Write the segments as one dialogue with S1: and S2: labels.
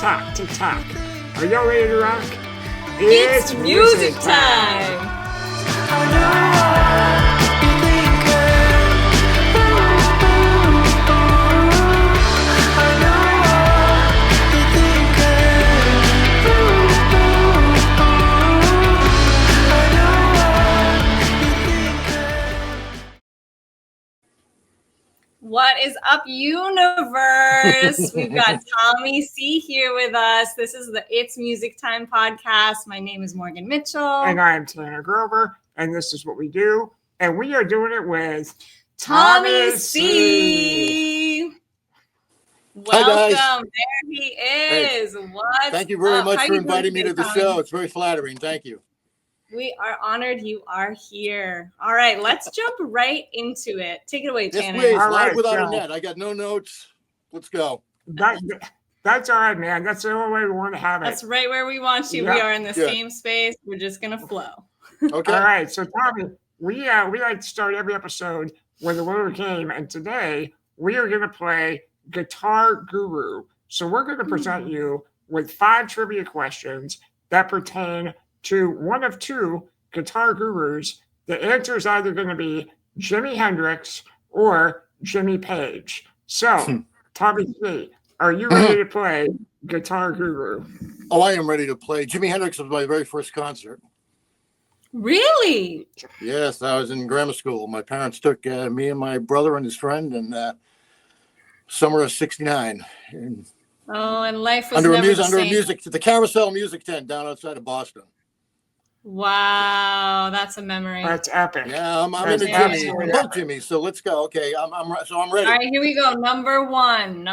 S1: Tick-tock, tick-tock. Are y'all ready to rock?
S2: It's music time! What is up, universe? We've got Tommy C here with us. This is the It's Music Time podcast. My name is Morgan Mitchell.
S1: And I'm Tanner Grover, and this is what we do. And we are doing it with
S2: Tommy C. Welcome. There he is.
S3: Hey. Thank you very much for inviting me to the show. It's very flattering. Thank you.
S2: We are honored you are here. All right, let's jump right into it. Take it away, Tanner.
S3: Yes, please.
S1: All
S3: Live
S1: right,
S3: without
S1: so
S3: a net. I got no notes. Let's go.
S1: That's all right, man. That's the only way we want to have it.
S2: That's right where we want you.
S1: Yeah.
S2: We are in the same space. We're just going to flow.
S3: Okay.
S1: All right. So, Tommy, we like to start every episode with a little game. And today, we are going to play Guitar Guru. So, we're going to present you with 5 trivia questions that pertain to one of 2 guitar gurus. The answer is either going to be Jimi Hendrix or Jimmy Page. So, Tommy C, are you ready to play Guitar Guru?
S3: Oh, I am ready to play. Jimi Hendrix was my very first concert.
S2: Really?
S3: Yes, I was in grammar school. My parents took me and my brother and his friend in summer of '69.
S2: Oh, and life was
S3: under
S2: never
S3: the Carousel Music Tent down outside of Boston.
S2: Wow, that's a memory.
S1: That's epic.
S3: Yeah, I'm into Jimmy. We're both Jimmy, so let's go. Okay, I'm ready.
S2: All right, here we go. Number one.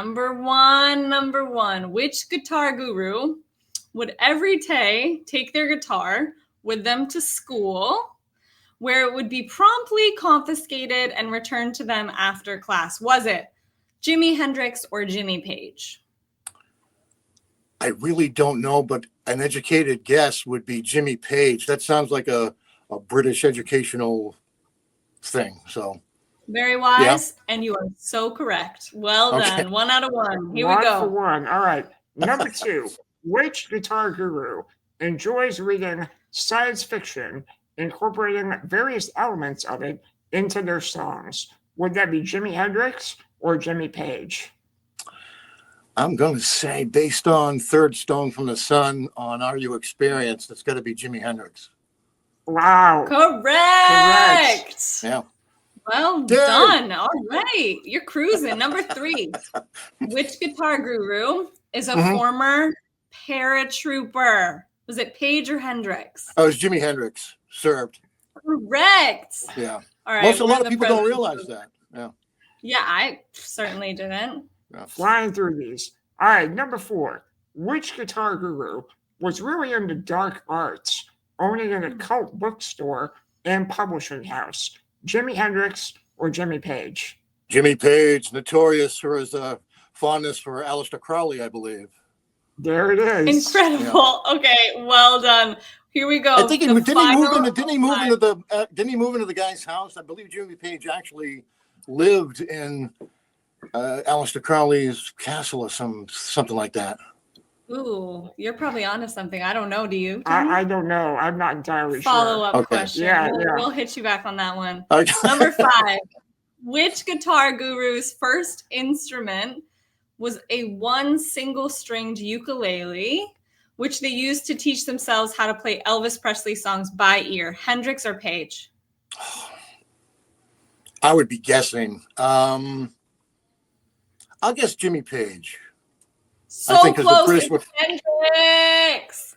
S2: Which guitar guru would every day take their guitar with them to school, where it would be promptly confiscated and returned to them after class? Was it Jimi Hendrix or Jimmy Page?
S3: I really don't know, but an educated guess would be Jimmy Page. That sounds like a British educational thing. So
S2: very wise, and you are so correct. Well done. 1 out of 1. Here we go.
S1: 1 for 1. All right. Number 2. Which guitar guru enjoys reading science fiction, incorporating various elements of it into their songs? Would that be Jimi Hendrix or Jimmy Page?
S3: I'm going to say, based on Third Stone from the Sun on Are You Experienced, it's got to be Jimi Hendrix.
S1: Wow.
S2: Correct.
S3: Yeah.
S2: Well done. All right. You're cruising. Number 3. Which guitar guru is a former paratrooper? Was it Page or Hendrix?
S3: Oh, it was Jimi Hendrix. Served.
S2: Correct.
S3: Yeah.
S2: All right.
S3: A lot of people don't realize that. Yeah.
S2: Yeah, I certainly didn't.
S3: Yeah.
S1: Flying through these. All right, number 4. Which guitar guru was really into dark arts, owning an occult bookstore and publishing house? Jimi Hendrix or Jimmy Page?
S3: Jimmy Page, notorious for his fondness for Aleister Crowley, I believe.
S1: There it is.
S2: Incredible. Yeah. Okay, well done. Here we go.
S3: I think didn't he move into the guy's house? I believe Jimmy Page actually lived in Aleister Crowley's castle or something like that.
S2: Ooh, you're probably onto something. I don't know. Do you?
S1: I don't know. I'm not entirely sure.
S2: Follow-up question.
S1: Yeah,
S2: We'll hit you back on that one.
S3: Okay.
S2: Number 5. Which guitar guru's first instrument was a 1 single-stringed ukulele, which they used to teach themselves how to play Elvis Presley songs by ear? Hendrix or Page?
S3: I would be guessing. I'll guess Jimmy Page.
S2: So close. It's Hendrix.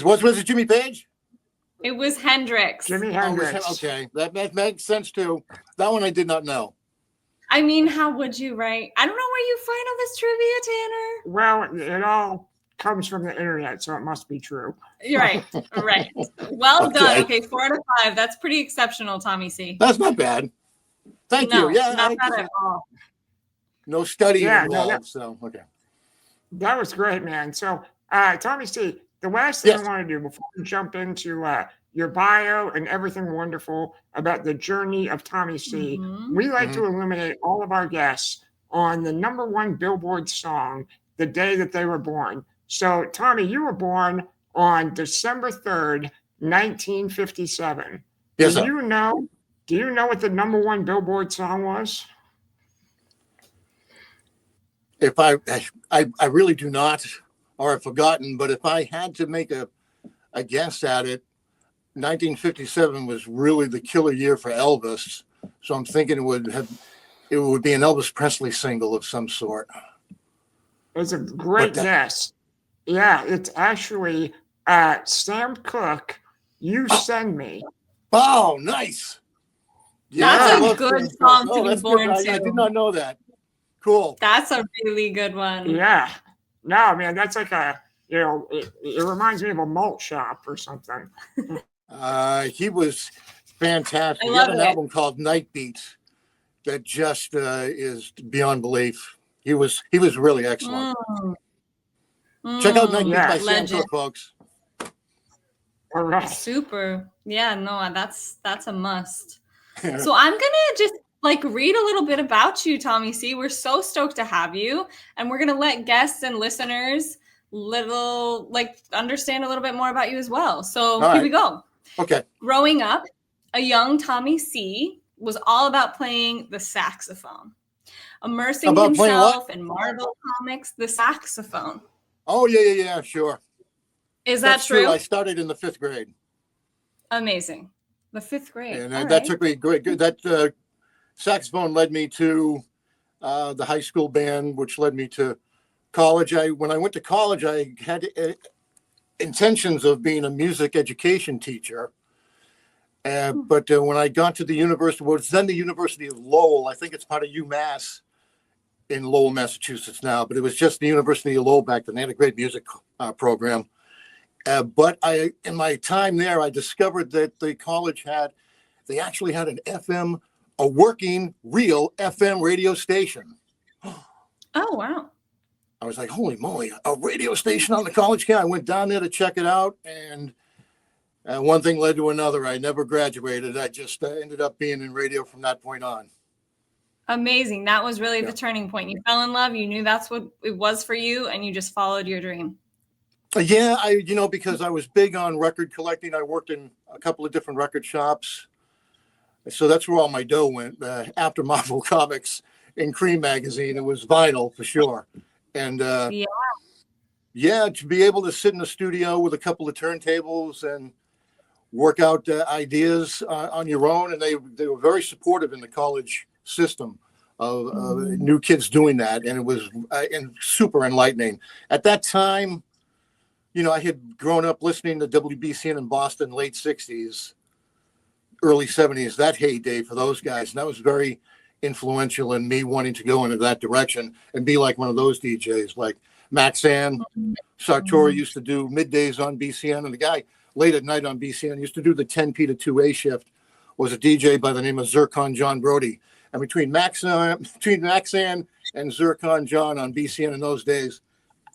S3: Was it Jimmy Page?
S2: It was Hendrix.
S1: Jimi Hendrix.
S3: Okay, that makes sense too. That one I did not know.
S2: I mean, how would you, right? I don't know where you find all this trivia, Tanner.
S1: Well, it all comes from the internet, so it must be true.
S2: You're right. Right. Well done. Okay, 4 out of 5. That's pretty exceptional, Tommy C.
S3: That's not bad. Thank you. Yeah,
S2: not bad at all.
S3: No studying involved. So okay.
S1: That was great, man. So, Tommy C, the last thing I want to do before we jump into your bio and everything wonderful about the journey of Tommy C, we like to illuminate all of our guests on the #1 Billboard song the day that they were born. So, Tommy, you were born on December 3rd, 1957.
S3: Yes,
S1: Do
S3: sir.
S1: you know? Do you know what the number one Billboard song was?
S3: If I really do not, or have forgotten, but if I had to make a guess at it, 1957 was really the killer year for Elvis. So I'm thinking it would be an Elvis Presley single of some sort.
S1: It's a
S3: But
S1: great
S3: that,
S1: guess. Yeah, it's actually Sam Cooke, You Send Me.
S3: oh, nice. Yeah,
S2: That's
S3: I
S1: Yeah.
S2: a
S3: love
S2: good
S3: Sam Cooke.
S2: song to
S3: Oh,
S2: be
S3: that's good.
S2: born
S3: I did
S2: to.
S3: not know that. Cool.
S2: That's a really good one.
S1: Yeah. No, man, that's like it reminds me of a malt shop or something.
S3: He was fantastic.
S2: I
S3: He had
S2: love
S3: an
S2: it.
S3: album called Night Beats that just is beyond belief. He was really excellent. Check out Night Beats
S1: Yeah.
S3: by Sam
S2: Legend.
S3: Cooke, folks.
S1: All right.
S2: Super. Yeah, no, that's a must. So I'm gonna just read a little bit about you, Tommy C. We're so stoked to have you, and we're gonna let guests and listeners understand a little bit more about you as well. So
S3: All
S2: here
S3: right.
S2: we go.
S3: Okay.
S2: Growing up, a young Tommy C was all about playing the saxophone, immersing
S3: About playing what?
S2: himself in Marvel comics, the saxophone.
S3: Oh yeah, sure.
S2: Is
S3: That's
S2: that true?
S3: I started in the 5th grade,
S2: Amazing. The 5th grade.
S3: and
S2: All
S3: that
S2: right.
S3: took me great. That saxophone led me to the high school band, which led me to college. When I went to college, I had intentions of being a music education teacher. But when I got to the university, well, it's then the University of Lowell. I think it's part of UMass in Lowell, Massachusetts now, but it was just the University of Lowell back then. They had a great music program. But in my time there, I discovered that the college they actually had a working, real FM radio station.
S2: Oh, wow.
S3: I was like, holy moly, a radio station on the college campus. I went down there to check it out, and one thing led to another. I never graduated. I just ended up being in radio from that point on.
S2: Amazing. That was really the turning point. You fell in love. You knew that's what it was for you, and you just followed your dream.
S3: Yeah, because I was big on record collecting. I worked in a couple of different record shops. So that's where all my dough went. After Marvel Comics and Cream Magazine, it was vinyl for sure. And to be able to sit in the studio with a couple of turntables and work out ideas on your own. And they were very supportive in the college system of new kids doing that. And it was super enlightening. At that time, I had grown up listening to WBCN in Boston, late 60s, early 70s, that heyday for those guys. And that was very influential in me wanting to go into that direction and be like one of those DJs, like Maxan Sartori used to do middays on BCN. And the guy late at night on BCN used to do the 10P to 2A shift, was a DJ by the name of Zircon John Brody. And between Maxan and Zircon John on BCN in those days,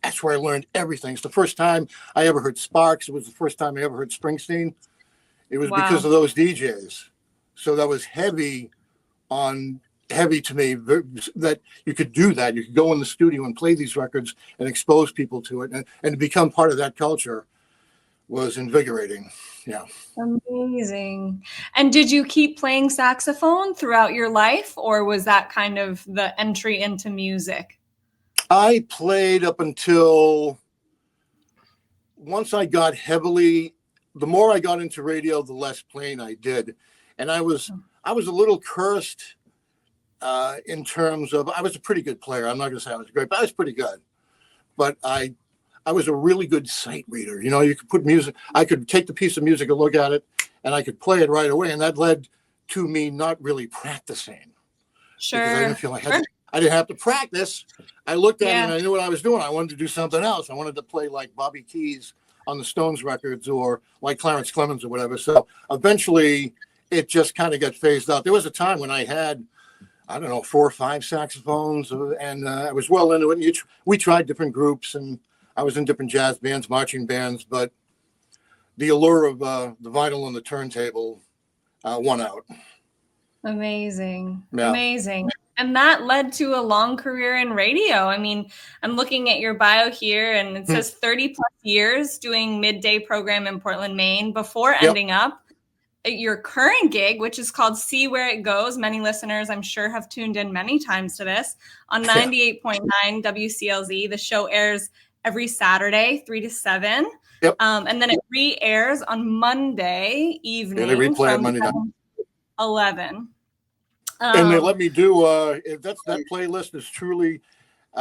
S3: that's where I learned everything. It's the first time I ever heard Sparks. It was the first time I ever heard Springsteen. It was because of those DJs. So that was heavy to me, that you could do that. You could go in the studio and play these records and expose people to it. And to become part of that culture was invigorating. Yeah.
S2: Amazing. And did you keep playing saxophone throughout your life, or was that kind of the entry into music?
S3: I played up until once I got the more I got into radio, the less playing I did. And I was a little cursed in terms of, I was a pretty good player. I'm not going to say I was great, but I was pretty good. But I was a really good sight reader. You could put music, I could take the piece of music and look at it, and I could play it right away. And that led to me not really practicing.
S2: Sure.
S3: Because I didn't feel like I didn't have to practice. I looked at it and I knew what I was doing. I wanted to do something else. I wanted to play like Bobby Keys on the Stones records, or like Clarence Clemens or whatever. So eventually it just kind of got phased out. There was a time when I had, 4 or 5 saxophones, and I was well into it. We tried different groups, and I was in different jazz bands, marching bands, but the allure of the vinyl and the turntable won out.
S2: Amazing.
S3: Yeah.
S2: Amazing. And that led to a long career in radio. I mean, I'm looking at your bio here and it says 30 plus years doing midday program in Portland, Maine before ending up at your current gig, which is called See Where It Goes. Many listeners, I'm sure, have tuned in many times to this on 98.9 WCLZ. The show airs every Saturday, 3 to 7.
S3: Yep.
S2: And then it re-airs on Monday evening
S3: they replay it
S2: from
S3: Monday night.
S2: 11.
S3: And they let me do that playlist is truly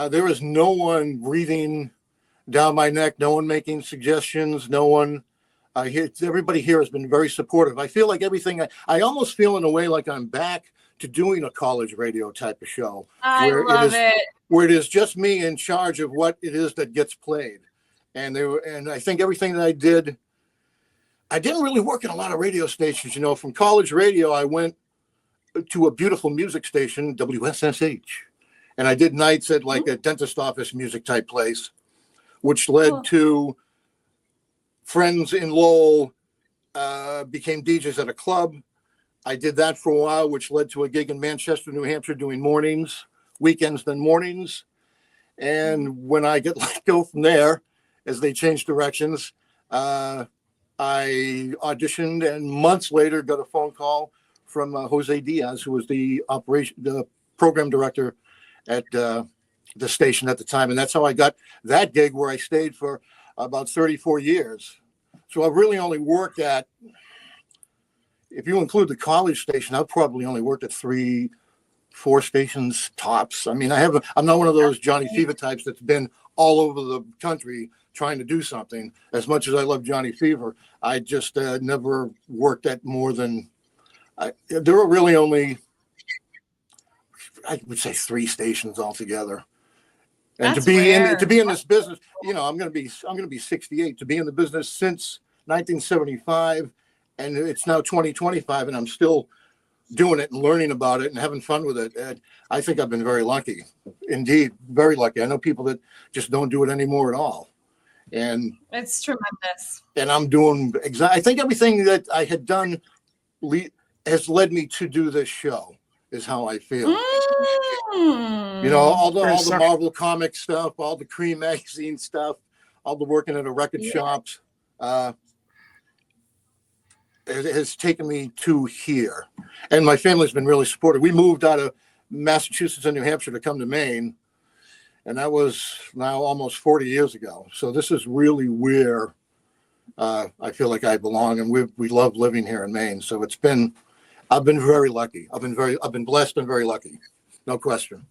S3: there is no one breathing down my neck, no one making suggestions, no one everybody here has been very supportive. I feel like everything I almost feel in a way like I'm back to doing a college radio type of show.
S2: I love it.
S3: Where it is just me in charge of what it is that gets played. And I think everything that I didn't really work in a lot of radio stations, from college radio I went to a beautiful music station, WSSH. And I did nights at like a dentist office music type place, which led to friends in Lowell became DJs at a club. I did that for a while, which led to a gig in Manchester, New Hampshire, doing mornings, weekends, then mornings. And when I get let go from there, as they changed directions, I auditioned and months later got a phone call from Jose Diaz, who was the program director at the station at the time. And that's how I got that gig, where I stayed for about 34 years. So I've really only worked at, if you include the college station, I've probably only worked at 3-4 stations tops. I mean, I'm not one of those Johnny Fever types that's been all over the country trying to do something. As much as I love Johnny Fever, I just never worked at more than, there were really only, I would say, 3 stations altogether. And
S2: That's
S3: to be
S2: rare.
S3: in this business, I'm going to be 68. To be in the business since 1975, and it's now 2025, and I'm still doing it and learning about it and having fun with it. And I think I've been very lucky, indeed, very lucky. I know people that just don't do it anymore at all, and
S2: It's tremendous.
S3: And I'm doing I think everything that I had done has led me to do this show. Is how I feel. All the Marvel comic stuff, all the Cream magazine stuff, all the working at a record shops, it has taken me to here. And my family's been really supportive. We moved out of Massachusetts and New Hampshire to come to Maine, and that was now almost 40 years ago. So this is really where I feel like I belong, and we love living here in Maine. So I've been very lucky. I've been blessed and very lucky. No question.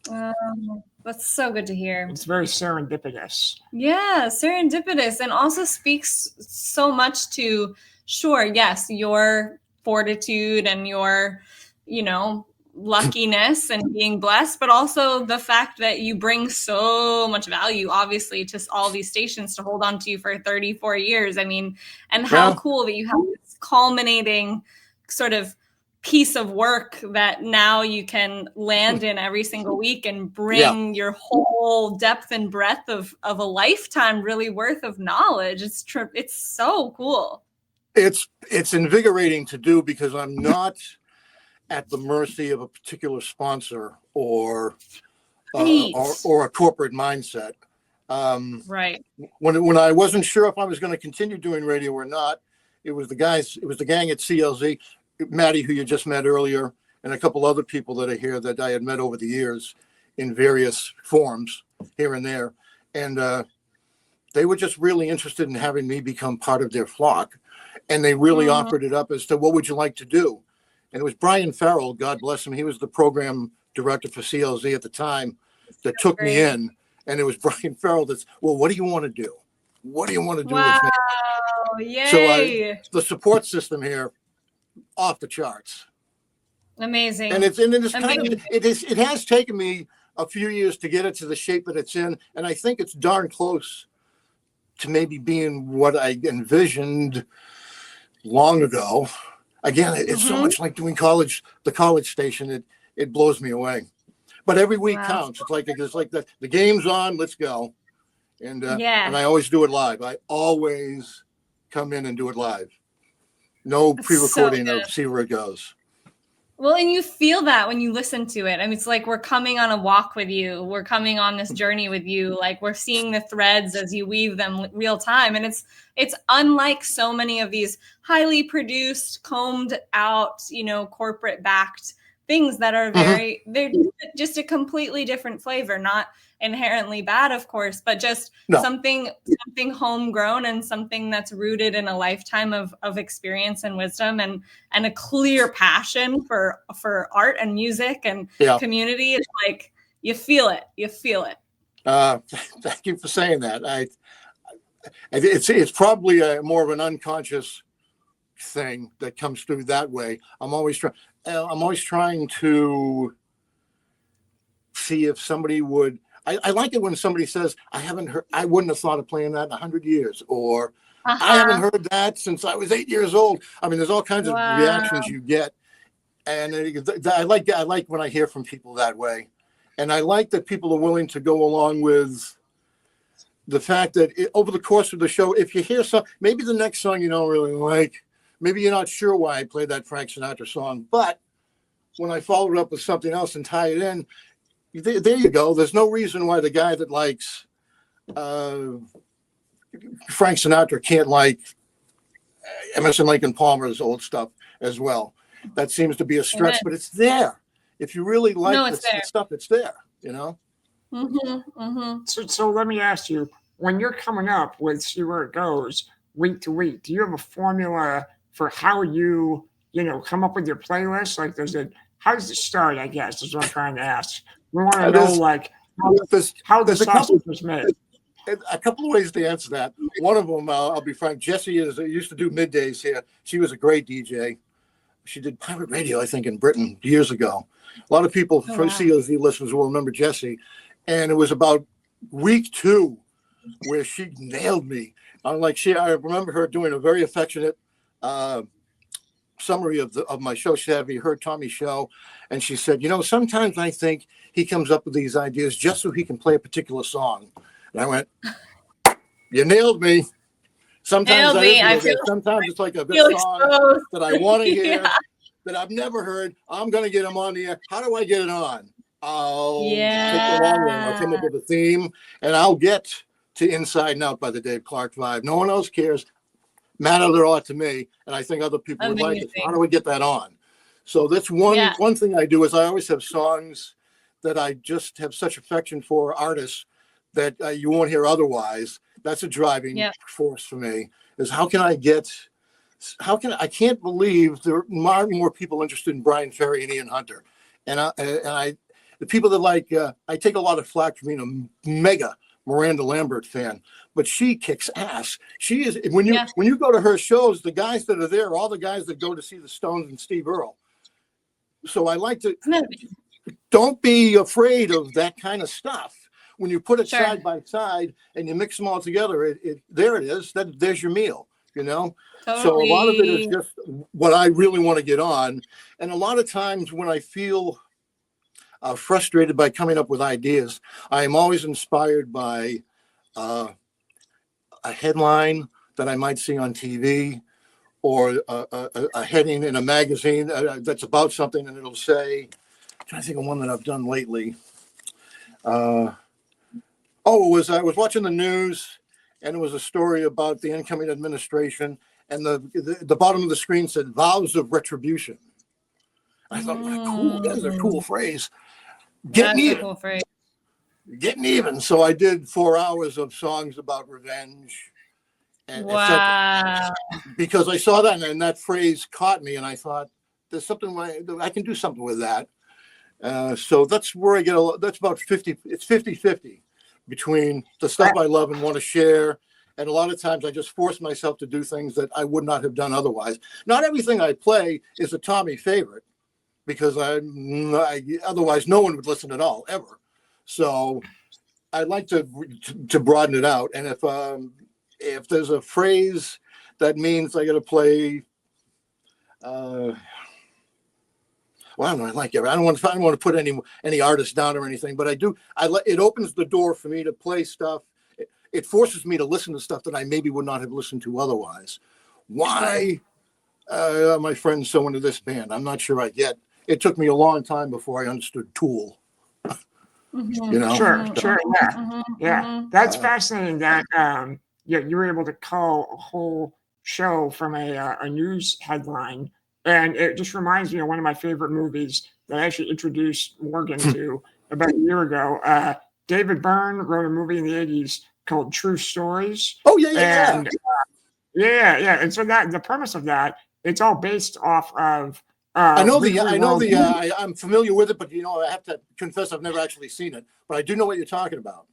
S2: That's so good to hear.
S1: It's very serendipitous.
S2: Yeah, serendipitous, and also speaks so much to, sure, yes, your fortitude and your, luckiness and being blessed, but also the fact that you bring so much value, obviously, to all these stations to hold on to you for 34 years. I mean, and how cool that you have this culminating sort of piece of work that now you can land in every single week and bring your whole depth and breadth of a lifetime really worth of knowledge. It's so cool. It's
S3: invigorating to do, because I'm not at the mercy of a particular sponsor or a corporate mindset.
S2: Right.
S3: When I wasn't sure if I was going to continue doing radio or not, it was the gang at CLZ, Maddie, who you just met earlier, and a couple other people that are here that I had met over the years in various forms here and there. And they were just really interested in having me become part of their flock. And they really offered it up as to, what would you like to do? And it was Brian Farrell, God bless him. He was the program director for CLZ at the time that took me in. And it was Brian Farrell that's, well, what do you want to do? What do you want to do with me?
S2: Yay.
S3: So the support system here, off the charts.
S2: Amazing.
S3: And it has taken me a few years to get it to the shape that it's in, and I think it's darn close to maybe being what I envisioned long ago. Again, it's so much like doing the college station. It blows me away. But every week counts. It's like the game's on, let's go. And and I always do it live. I always come in and do it live. No pre-recording of See Where It Goes.
S2: Well, and you feel that when you listen to it. I mean, it's like we're coming on a walk with you. We're coming on this journey with you. Like we're seeing the threads as you weave them real time. And it's unlike so many of these highly produced, combed out, corporate backed things that are they're just a completely different flavor, not inherently bad, of course, but just something homegrown and something that's rooted in a lifetime of experience and wisdom and a clear passion for art and music and community. It's like you feel it.
S3: Thank you for saying that. It's probably more of an unconscious thing that comes through that way. I'm always trying to see if somebody would. I like it when somebody says, I wouldn't have thought of playing that in 100 years, or I haven't heard that since I was 8 years old. I mean, there's all kinds of reactions you get. And I like when I hear from people that way. And I like that people are willing to go along with the fact that over the course of the show, if you hear maybe the next song you don't really like, maybe you're not sure why I played that Frank Sinatra song, but when I followed it up with something else and tie it in, there you go. There's no reason why the guy that likes Frank Sinatra can't like Emerson, Lake and Palmer's old stuff as well. That seems to be a stretch, but it's there. If you really like the stuff, it's there,
S1: So let me ask you, when you're coming up with See Where It Goes week to week, do you have a formula for how you come up with your playlist? Like, how does it start, I guess, is what I'm trying to ask. We want to know, how the sausage was made.
S3: A couple of ways to answer that. One of them, I'll be frank, Jessie used to do middays here. She was a great DJ. She did pirate radio, I think, in Britain years ago. A lot of people, WCLZ listeners, will remember Jessie. And it was about week 2 where she nailed me. I remember her doing a very affectionate summary of my show. She had me heard Tommy's show, and she said, sometimes I think he comes up with these ideas just so he can play a particular song. And I went, you nailed me. Sometimes sometimes it's like a good song that I want to hear that I've never heard. I'm going to get them on the air. How do I get it on? I'll take the long one. I'll come up with a theme, and I'll get to Inside and Out by the Dave Clark Five. No one else cares. Mattered a lot to me, and I think other people would like it. How do we get that on? So that's one thing I do is I always have songs that I just have such affection for artists that you won't hear otherwise. That's a driving force for me. Is I can't believe there are more people interested in Brian Ferry and Ian Hunter, and the people that like I take a lot of flack for being a mega Miranda Lambert fan, but she kicks ass. She is when you go to her shows, the guys that are there are all the guys that go to see the Stones and Steve Earle. So I like to don't be afraid of that kind of stuff. When you put it side by side and you mix them all together, there it is. There's your meal, Totally. So a lot of it is just what I really want to get on. And a lot of times when I feel frustrated by coming up with ideas, I am always inspired by a headline that I might see on TV or a heading in a magazine that's about something, and it'll say, I'm trying to think of one that I've done lately. I was watching the news, and it was a story about the incoming administration, and the bottom of the screen said vows of retribution. I thought, cool, that's a cool phrase. Getting even. So I did 4 hours of songs about revenge. And because I saw that, and that phrase caught me, and I thought, there's something I can do something with that. So that's where I get that's about 50. It's 50-50 between the stuff I love and want to share. And a lot of times I just force myself to do things that I would not have done otherwise. Not everything I play is a Tommy favorite, because otherwise no one would listen at all, ever. So I like to broaden it out. And if there's a phrase that means I got to play, well, I don't know. I like it. I don't want to put any artist down or anything, but I do. It opens the door for me to play stuff. It forces me to listen to stuff that I maybe would not have listened to otherwise. Why are my friends so into this band? I'm not sure I get. it took me a long time before I understood Tool. You know,
S1: Sure,
S2: Mhm.
S1: sure, yeah,
S2: Mhm.
S1: yeah.
S2: Mhm.
S1: That's fascinating that you were able to cull a whole show from a news headline, and it just reminds me of one of my favorite movies that I actually introduced Morgan to about a year ago. David Byrne wrote a movie in the '80s called True Stories,
S3: oh yeah, yeah, yeah.
S1: and yeah, yeah, and so that the premise of that, it's all based off of Weekly World.
S3: I'm familiar with it, but I have to confess I've never actually seen it, but I do know what you're talking about.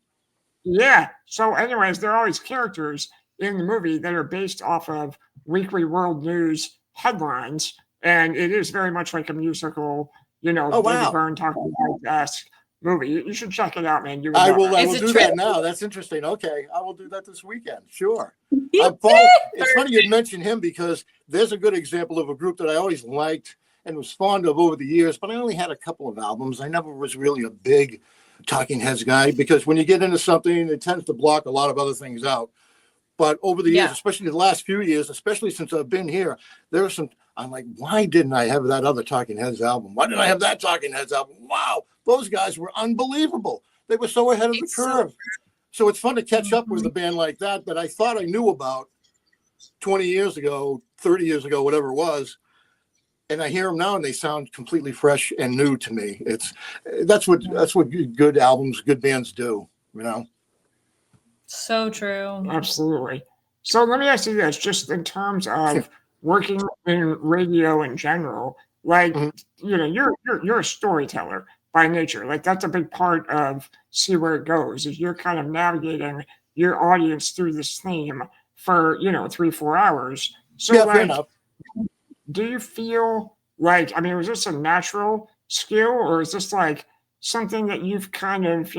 S1: Yeah. So, anyways, there are always characters in the movie that are based off of Weekly World News headlines, and it is very much like a musical,
S3: Oh
S1: David
S3: wow.
S1: Byrne talking about esque movie. You should check it out, man. You would
S3: I
S1: love
S3: will.
S1: it.
S3: I
S2: Is
S3: will
S2: it
S3: do
S2: true?
S3: that now. That's interesting. Okay, I will do that this weekend. Sure. It's funny you'd mention him because there's a good example of a group that I always liked and was fond of over the years, but I only had a couple of albums. I never was really a big Talking Heads guy because when you get into something, it tends to block a lot of other things out. But over the years,
S2: Yeah.
S3: especially the last few years, especially since I've been here, there are some. I'm like, why didn't I have that other Talking Heads album? Why didn't I have that Talking Heads album? Wow, those guys were unbelievable. They were so ahead of the
S2: It's so
S3: curve. So it's fun to catch up with
S2: Mhm.
S3: a band like that I thought I knew about 20 years ago, 30 years ago, whatever it was. And I hear them now and they sound completely fresh and new to me. That's what good albums, good bands do, you know.
S2: So true.
S1: Absolutely. So, let me ask you this just in terms of working in radio in general, like,
S3: Mhm.
S1: you're a storyteller by nature. Like, that's a big part of See Where It Goes, is you're kind of navigating your audience through this theme for, 3, 4 hours. So,
S3: Yeah, fair
S1: like,
S3: enough.
S1: do you feel like, I mean, was this a natural skill or is this like something that you've kind of,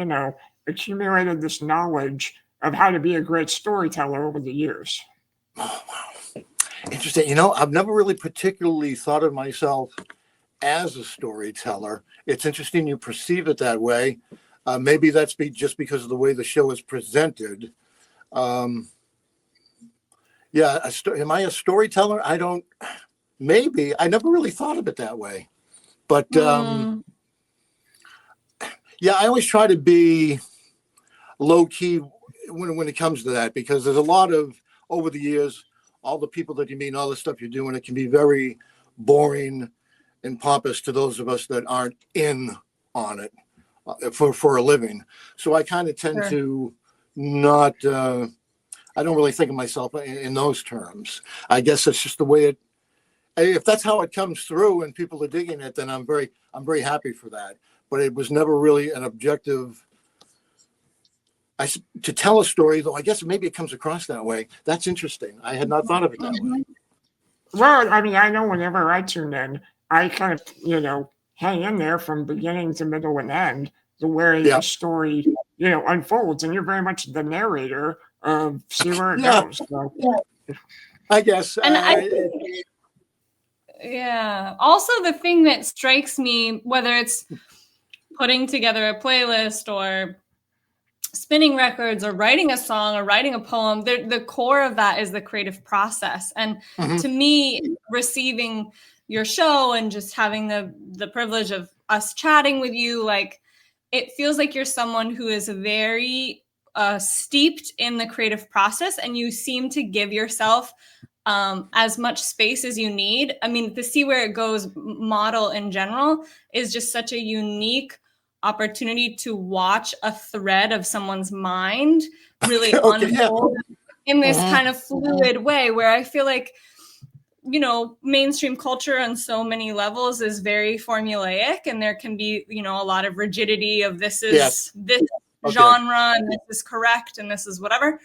S1: accumulated this knowledge of how to be a great storyteller over the years?
S3: Oh, wow. Interesting. I've never really particularly thought of myself as a storyteller. It's interesting you perceive it that way. Maybe that's just because of the way the show is presented. Um, yeah, am I a storyteller? I don't. Maybe I never really thought of it that way. But
S2: Mm.
S3: yeah, I always try to be low key when it comes to that because there's a lot of over the years, all the people that you meet, and all the stuff you're doing, it can be very boring and pompous to those of us that aren't in on it for a living. So I kind of tend
S2: Sure.
S3: to not. I don't really think of myself in those terms. I guess it's just the way it. If that's how it comes through and people are digging it, then I'm very happy for that. But it was never really an objective. To tell a story, though, I guess maybe it comes across that way. That's interesting. I had not thought of it that way.
S2: Mhm.
S1: Well, I mean, I know whenever I tune in, I kind of, hang in there from beginning to middle and end, the way
S3: Yeah,
S1: a story, unfolds. And you're very much the narrator of See Where It
S3: yeah.
S1: Goes. So,
S3: I guess.
S2: And yeah. Also, the thing that strikes me, whether it's putting together a playlist or spinning records or writing a song or writing a poem, the core of that is the creative process. And
S3: Mhm.
S2: to me, receiving your show and just having the privilege of us chatting with you, like, it feels like you're someone who is very steeped in the creative process, and you seem to give yourself as much space as you need. I mean, the See Where It Goes model in general is just such a unique opportunity to watch a thread of someone's mind really
S3: Okay, yeah.
S2: unfold in this
S3: Mhm.
S2: kind of fluid way, where I feel like, mainstream culture on so many levels is very formulaic, and there can be, a lot of rigidity of this is
S3: Yes.
S2: this
S3: Okay.
S2: genre and this is correct and this is whatever.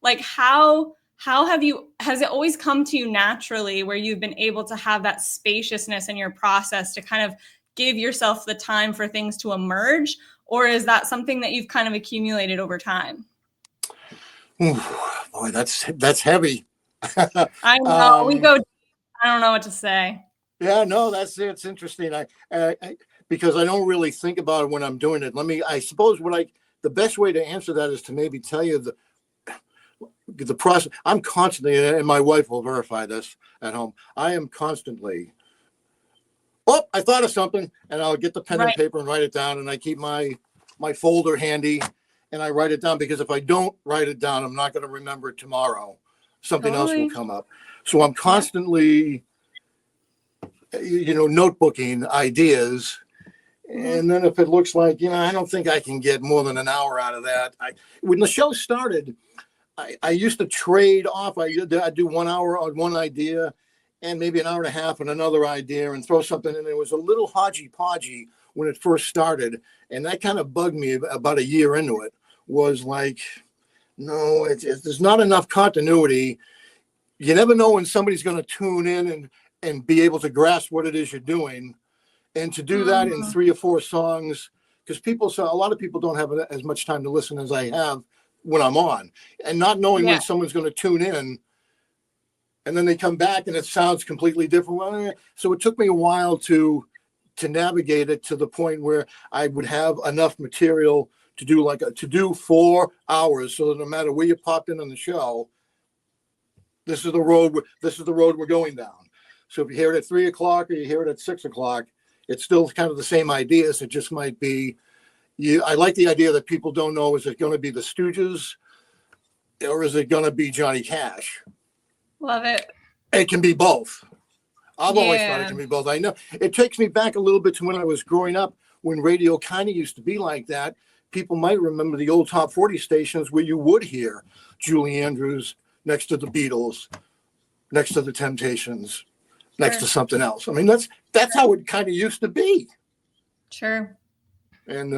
S2: Like, how has it always come to you naturally where you've been able to have that spaciousness in your process to kind of give yourself the time for things to emerge? Or is that something that you've kind of accumulated over time?
S3: Ooh, boy, that's heavy.
S2: I know we
S3: Um,
S2: go, I don't know what to say.
S3: yeah, no, it's interesting. I because I don't really think about it when I'm doing it. I suppose the best way to answer that is to maybe tell you the process. I'm constantly, and my wife will verify this at home. I am constantly oh, I thought of something, and I'll get the pen and
S2: Right.
S3: paper and write it down, and I keep my folder handy, and I write it down, because if I don't write it down, I'm not going to remember it tomorrow. Something else will
S2: Totally.
S3: come up. So I'm constantly, notebooking ideas. And then if it looks like, I don't think I can get more than an hour out of that. When the show started, I used to trade off. I'd do 1 hour on one idea and maybe an hour and a half on another idea and throw something in. It was a little hodgy-podgy when it first started. And that kind of bugged me about a year into it, was like, no, there's not enough continuity. You never know when somebody's going to tune in and be able to grasp what it is you're doing. And to do that in 3 or 4 songs, because a lot of people don't have as much time to listen as I have when I'm on, and not knowing when someone's going to tune in, and then they come back and it sounds completely different. So it took me a while to navigate it to the point where I would have enough material to do 4 hours, so that no matter where you popped in on the show, this is the road we're going down. So if you hear it at 3 o'clock or you hear it at 6 o'clock, it's still kind of the same ideas. It just might be, I like the idea that people don't know, is it going to be the Stooges or is it going to be Johnny Cash?
S2: Love it.
S3: It can be both. I've always thought it can be both. I know it takes me back a little bit to when I was growing up, when radio kind of used to be like that. People might remember the old top 40 stations where you would hear Julie Andrews next to the Beatles, next to the Temptations, next to something else. I mean, that's how it kind of used to be.
S2: Sure.
S3: And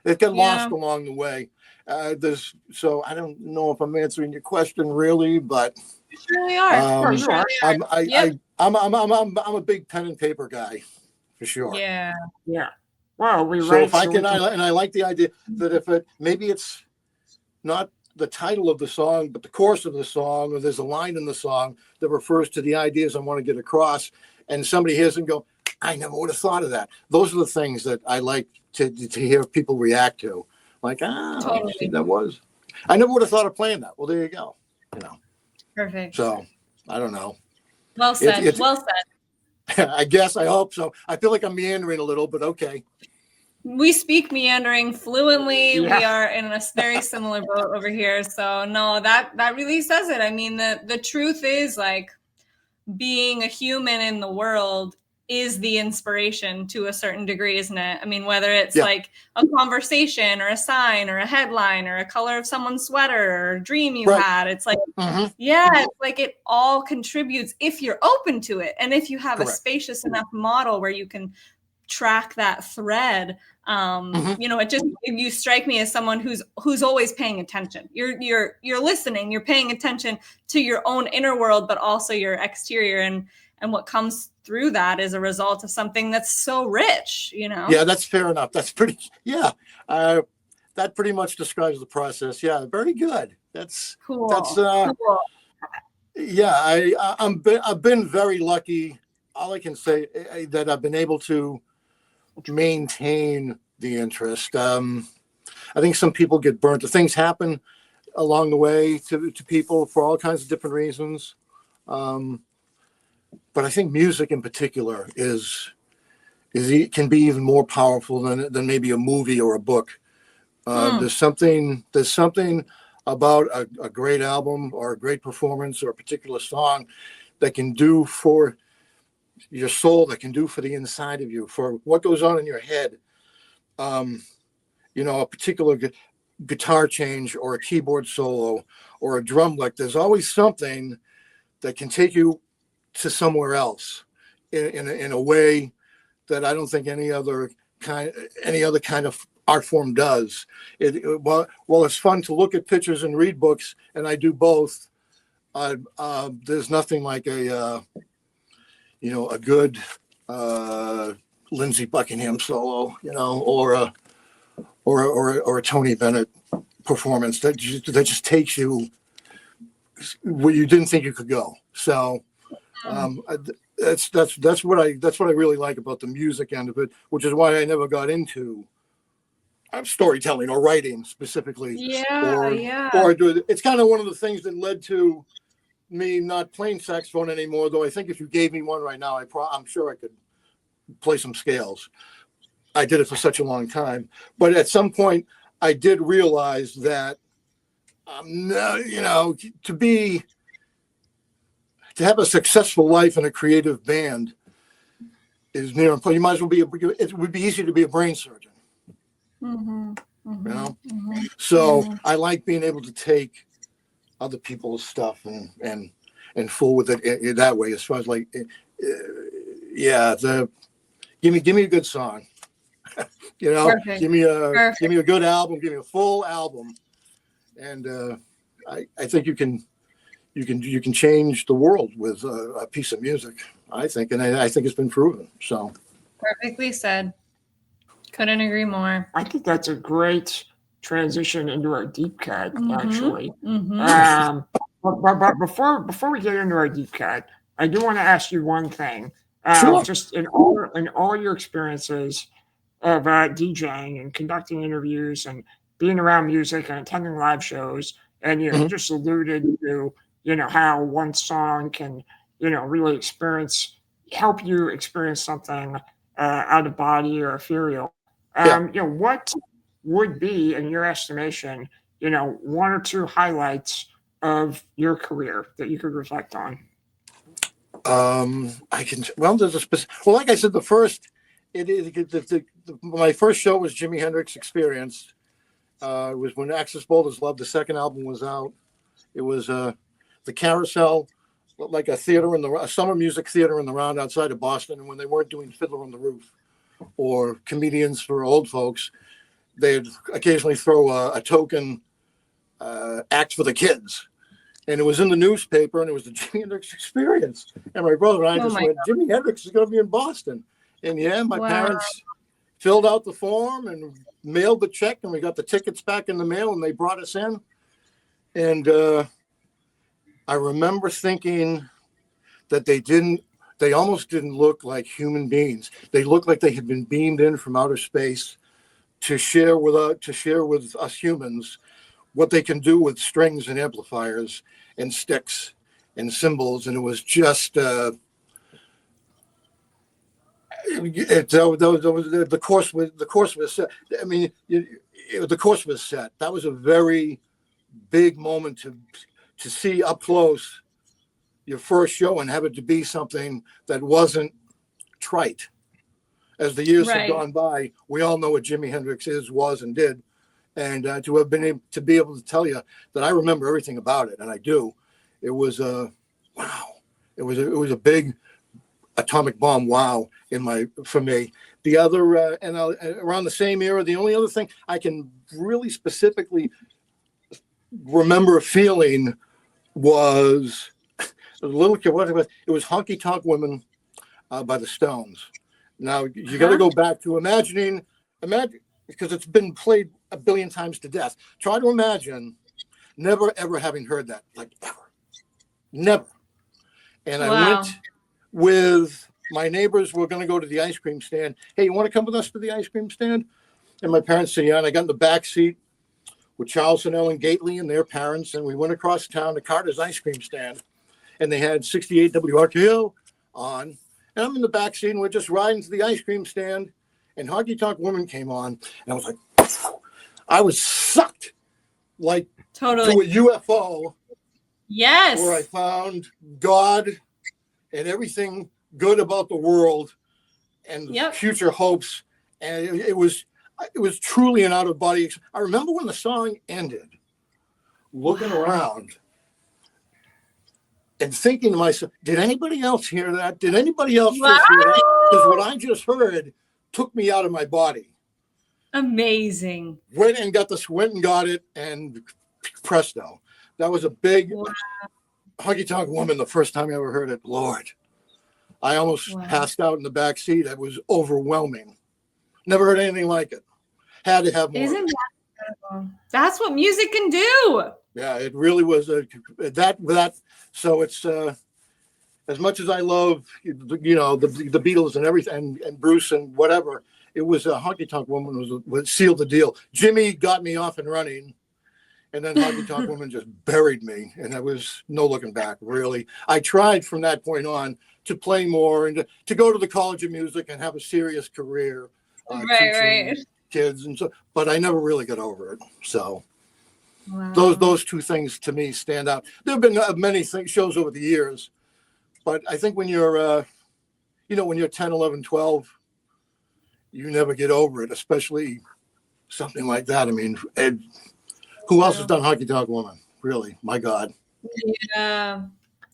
S3: it got lost along the way. So I don't know if I'm answering your question really, but
S2: You surely are. You surely are.
S3: I'm a big pen and paper guy, for sure.
S2: Yeah.
S1: Yeah. Well, we
S3: So
S1: write.
S3: if I can, and I like the idea that maybe it's not the title of the song, but the chorus of the song, or there's a line in the song that refers to the ideas I want to get across, and somebody hears and go, I never would have thought of that. Those are the things that I like to hear people react to. Like,
S2: Totally.
S3: that was, I never would have thought of playing that. Well, there you go.
S2: Perfect.
S3: So I don't know.
S2: Well said. Well said.
S3: I guess, I hope so. I feel like I'm meandering a little, but okay.
S2: We speak meandering fluently.
S1: Yeah.
S2: We are in a very similar boat over here. So no, that really says it. I mean, the truth is, like, being a human in the world is the inspiration to a certain degree, isn't it? I mean, whether it's like a conversation or a sign or a headline or a color of someone's sweater or a dream you had, it's like, it's like it all contributes if you're open to it. And if you have a spacious enough model where you can track that thread, you strike me as someone who's always paying attention. You're listening, you're paying attention to your own inner world, but also your exterior, and what comes through that is a result of something that's so rich,
S3: Yeah, that's fair enough. That's pretty, that pretty much describes the process. Yeah, very good. That's
S2: cool.
S3: Cool. Yeah, I've been very lucky. All I can say that I've been able to maintain the interest. I think some people get burnt. Things happen along the way to people for all kinds of different reasons. But I think music in particular can be even more powerful than maybe a movie or a book. There's something about a great album or a great performance or a particular song that can do for your soul, that can do for the inside of you, for what goes on in your head. A particular guitar change or a keyboard solo or a drum lick. There's always something that can take you to somewhere else in a way that I don't think any other kind of art form does. Well, it's fun to look at pictures and read books, and I do both. There's nothing like a good Lindsey Buckingham solo, or a Tony Bennett performance that just takes you where you didn't think you could go. So that's what I really like about the music end of it, which is why I never got into storytelling or writing specifically. It's kind of one of the things that led to me not playing saxophone anymore. Though I think if you gave me one right now, I'm sure I could play some scales. I did it for such a long time. But at some point, I did realize that, you know, to have a successful life in a creative band is near impossible. You might as well it would be easier to be a brain surgeon.
S2: Mm-hmm. Mm-hmm.
S3: You know?
S2: Mm-hmm.
S3: So
S2: Mhm.
S3: I like being able to take other people's stuff and fool with it that way. As far as like, yeah, give me a good song. You know,
S2: Perfect.
S3: give me
S2: Perfect.
S3: a good album, give me a full album, and I think you can change the world with a piece of music. I think, and I think it's been proven. So
S2: Perfectly said. Couldn't agree more.
S1: I think that's a great transition into our deep cut, actually.
S2: Mm-hmm.
S1: But before we get into our deep cut, I do want to ask you one thing.
S3: Sure.
S1: Just in all your experiences of DJing and conducting interviews and being around music and attending live shows, and you
S3: Mhm.
S1: just alluded to how one song can really help you experience something out of body or ethereal.
S3: Yeah.
S1: What would be, in your estimation, one or two highlights of your career that you could reflect on?
S3: I can. Well, there's a specific. Well, like I said, my first show was Jimi Hendrix Experience. It was when Axis Boulders Love, the second album, was out. It was the Carousel, like a summer music theater in the round outside of Boston. And when they weren't doing Fiddler on the Roof or Comedians for Old Folks, they'd occasionally throw a token act for the kids. And it was in the newspaper, and it was the Jimi Hendrix Experience. And my brother and I just went, Jimi Hendrix is going to be in Boston. And yeah, my parents filled out the form and mailed the check, and we got the tickets back in the mail, and they brought us in. And I remember thinking that they almost didn't look like human beings. They looked like they had been beamed in from outer space to share with us humans what they can do with strings and amplifiers and sticks and cymbals. And it was just the course was set. I mean, the course was set. That was a very big moment to see up close your first show and have it to be something that wasn't trite. As the years have gone by, we all know what Jimi Hendrix was, and did. And to have been able to tell you that I remember everything about it, and I do, it was wow. It was a big atomic bomb. Wow, for me. The other around the same era, the only other thing I can really specifically remember feeling was a little kid. It was "Honky Tonk Woman" by the Stones. Now you got to go back to imagine. Because it's been played a billion times to death. Try to imagine never, ever having heard that, like ever. Never. And I went with my neighbors. We're going to go to the ice cream stand. Hey, you want to come with us to the ice cream stand? And my parents said, yeah. And I got in the back seat with Charles and Ellen Gately and their parents. And we went across town to Carter's ice cream stand. And they had 68 WRKO on. And I'm in the back seat, and we're just riding to the ice cream stand. And Honky Tonk Woman came on, and I was like, I was sucked like to a UFO.
S2: Yes.
S3: Where I found God and everything good about the world and future hopes. And it was truly an out of body. I remember when the song ended, looking around and thinking to myself, did anybody else hear that? Did anybody else just hear that? Because what I just heard took me out of my body.
S2: Amazing.
S3: Went and got it, and presto. That was a big Honky Tonk Woman the first time I ever heard it. Lord, I almost passed out in the back seat. It was overwhelming. Never heard anything like it. Had to have more.
S2: Isn't that incredible? That's what music can do. Yeah,
S3: it really was that. So it's as much as I love, the Beatles and everything, and Bruce and whatever, it was a Honky Tonk Woman was sealed the deal. Jimmy got me off and running, And then Honky Tonk Woman just buried me, and there was no looking back, really. I tried from that point on to play more and to go to the College of Music and have a serious career teaching kids, and so, but I never really got over it. So those two things to me stand out. There have been many shows over the years, but I think when you're, when you're 10, 11, 12, you never get over it, especially something like that. I mean, Ed, who else has done Honky Tonk Woman? Really, my God.
S2: Yeah,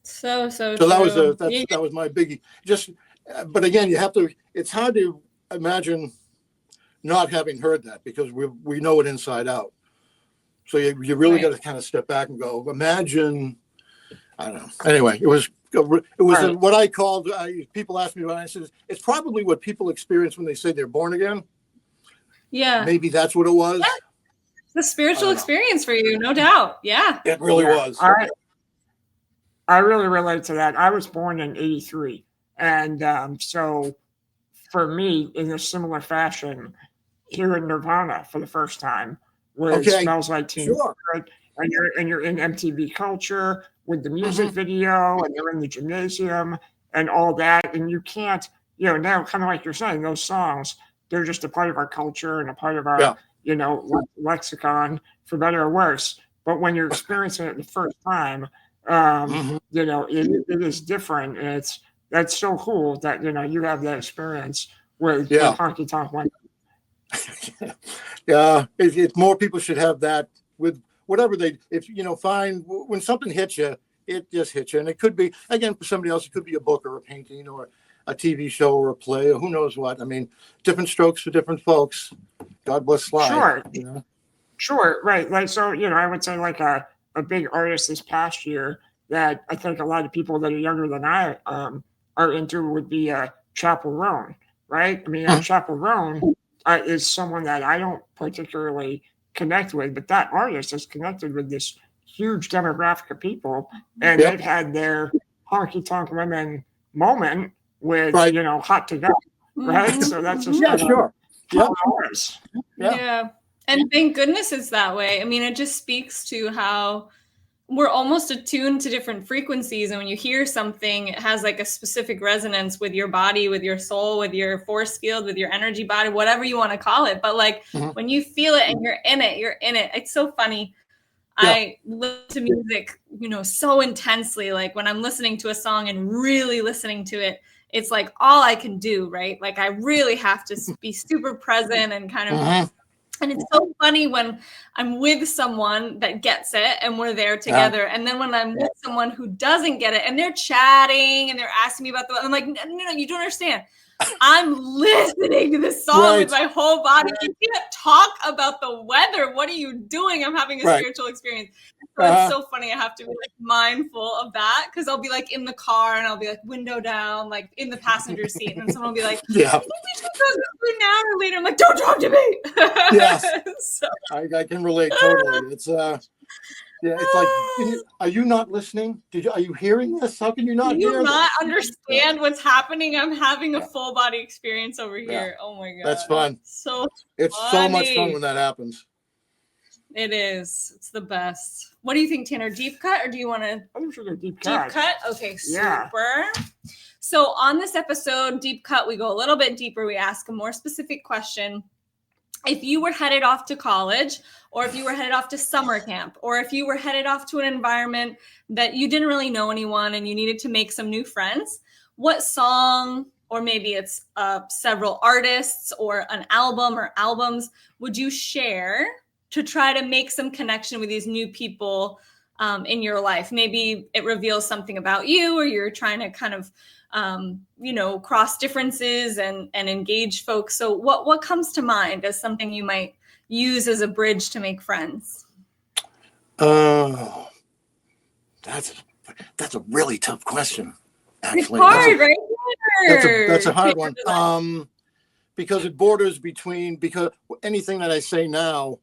S2: so
S3: So
S2: true.
S3: that was my biggie. But again, you have to. It's hard to imagine not having heard that because we know it inside out. So you really got to kind of step back and go. Imagine. I don't know. Anyway, it was what I called. People ask me about it. I said it's probably what people experience when they say they're born again.
S2: Yeah.
S3: Maybe that's what it was.
S2: Yeah. The spiritual experience for you, no doubt. Yeah.
S3: It really was.
S1: I really relate to that. I was born in '83. And so for me, in a similar fashion, hearing Nirvana for the first time with Smells Like Teen Spirit, and you're in MTV culture with the music video, and you're in the gymnasium and all that. And you can't, now kind of like you're saying, those songs, they're just a part of our culture and a part of our lexicon, for better or worse. But when you're experiencing it the first time, it is different. And that's so cool that, you have that experience with Honky Tonk Woman.
S3: Yeah. If more people should have that with whatever find when something hits you, it just hits you. And it could be, again, for somebody else, it could be a book or a painting or a TV show or a play or who knows what. I mean, different strokes for different folks. God bless Sly.
S1: Sure. Sure. Right. Like, so, I would say like a big artist this past year that I think a lot of people that are younger than I are into would be Chappell Roan, right? I mean, Chappell Roan is someone that I don't particularly connect with, but that artist is connected with this huge demographic of people, and they've had their Honky Tonk Women moment with, Hot to Go, right? So that's just
S3: sure.
S2: Yeah. And thank goodness it's that way. I mean, it just speaks to how we're almost attuned to different frequencies. And when you hear something, it has like a specific resonance with your body, with your soul, with your force field, with your energy body, whatever you want to call it. But like when you feel it and you're in it, you're in it. It's so funny. Yeah. I listen to music, so intensely. Like when I'm listening to a song and really listening to it, it's like all I can do, right? Like I really have to be super present and kind of and it's so funny when I'm with someone that gets it and we're there together. And then when I'm with someone who doesn't get it and they're chatting and they're asking me about I'm like, no, you don't understand. I'm listening to this song with my whole body. You can't talk about the weather. What are you doing? I'm having a spiritual experience. So it's so funny. I have to be like mindful of that because I'll be like in the car and I'll be like window down, like in the passenger seat, and then someone will be like, I think we should go to an hour later. I'm like, don't talk to me.
S3: Yes. So. I can relate totally. It's it's like, are you not listening? Are you hearing this? How can you not hear?
S2: Do you not understand what's happening? I'm having a full body experience over here. Oh my God.
S3: That's fun. It's
S2: funny.
S3: So much fun when that happens.
S2: It is. It's the best. What do you think, Tanner? Deep cut, or do you want to?
S1: I'm sure deep cut.
S2: Deep cut? Okay, super. So on this episode, Deep Cut, we go a little bit deeper. We ask a more specific question. If you were headed off to college, or if you were headed off to summer camp, or if you were headed off to an environment that you didn't really know anyone and you needed to make some new friends, what song, or maybe it's several artists or an album or albums, would you share to try to make some connection with these new people in your life? Maybe it reveals something about you, or you're trying to kind of cross differences and engage folks. So what comes to mind as something you might use as a bridge to make friends?
S3: That's a really tough question. Actually,
S2: it's hard, right?
S3: That's a hard one. Because it borders between, because anything that I say now,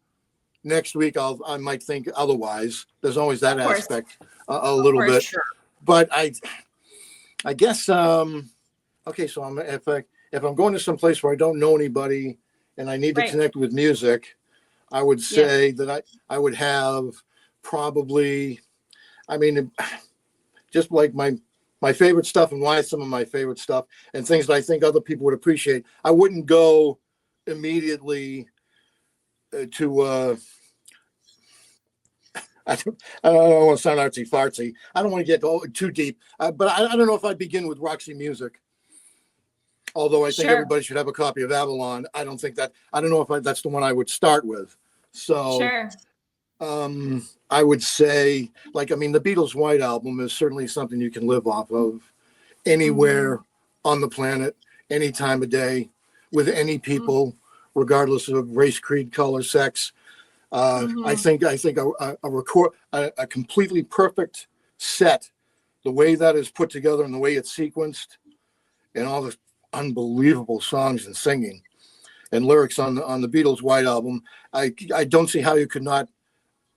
S3: next week I might think otherwise. There's always that aspect a little bit. Sure. But I guess okay, so if I'm going to some place where I don't know anybody and I need to connect with music, I would say that I would have probably, I mean, just like my favorite stuff and why some of my favorite stuff and things that I think other people would appreciate. I wouldn't go immediately to I don't want to sound artsy fartsy. I don't want to get too deep, but I don't know if I'd begin with Roxy Music. Although I think everybody should have a copy of Avalon. I don't know if that's the one I would start with. So
S2: Sure.
S3: I would say, the Beatles' White Album is certainly something you can live off of anywhere on the planet, any time of day, with any people, regardless of race, creed, color, sex. I think a completely perfect set, the way that is put together and the way it's sequenced, and all the unbelievable songs and singing and lyrics on the Beatles' White Album. I don't see how you could not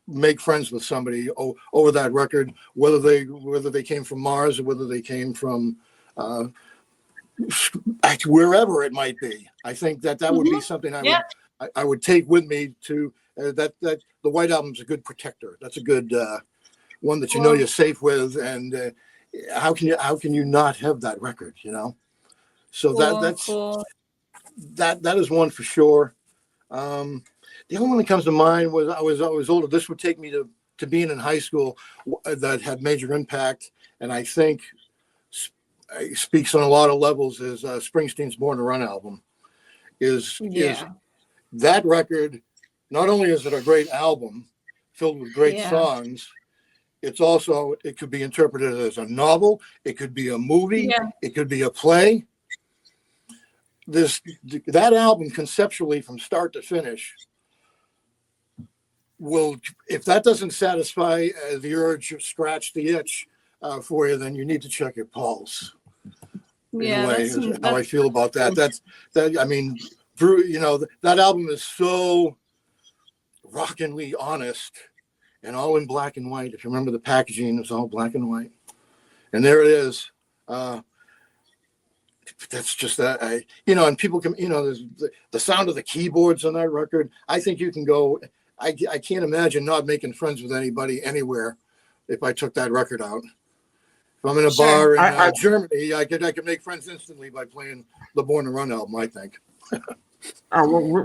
S3: make friends with somebody over that record, whether they came from Mars or whether they came from wherever it might be. I think that would be something I would take with me to that the White Album's a good protector. That's a good one that you're safe with, and how can you not have that record, So that's
S2: cool.
S3: That is one for sure. The only one that comes to mind was I was older. This would take me to being in high school that had major impact, and I think speaks on a lot of levels. Is Springsteen's "Born to Run" album. Is that record? Not only is it a great album filled with great songs, it could be interpreted as a novel. It could be a movie. Yeah. It could be a play. That album conceptually from start to finish if that doesn't satisfy the urge to scratch the itch for you, then you need to check your pulse.
S2: Yeah,
S3: that's how I feel about that. I mean, that album is so rockingly honest and all in black and white. If you remember the packaging, it was all black and white, and there it is. That's just that, and people can, there's the sound of the keyboards on that record. I think you can go. I can't imagine not making friends with anybody anywhere if I took that record out. If I'm in a bar in Germany, I could make friends instantly by playing the Born to Run album, I think.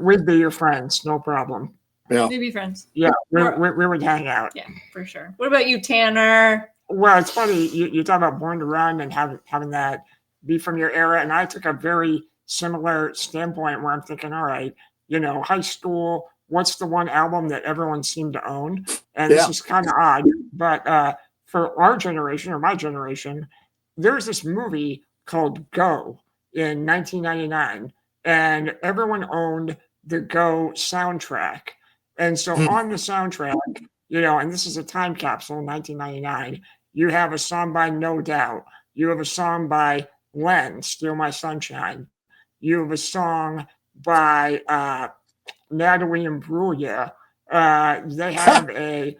S1: We'd be your friends, no problem.
S3: Yeah,
S2: we'd be friends.
S1: Yeah, we would hang out.
S2: Yeah, for sure. What about you, Tanner?
S1: Well, it's funny you talk about Born to Run and having that be from your era, and I took a very similar standpoint where I'm thinking, all right, high school, what's the one album that everyone seemed to own? And this is kind of odd, but for our generation or my generation, there's this movie called Go in 1999, and everyone owned the Go soundtrack. And so on the soundtrack, and this is a time capsule, 1999, you have a song by No Doubt. You have a song by Len, Steal My Sunshine. You have a song by Natalie Imbruglia. They have a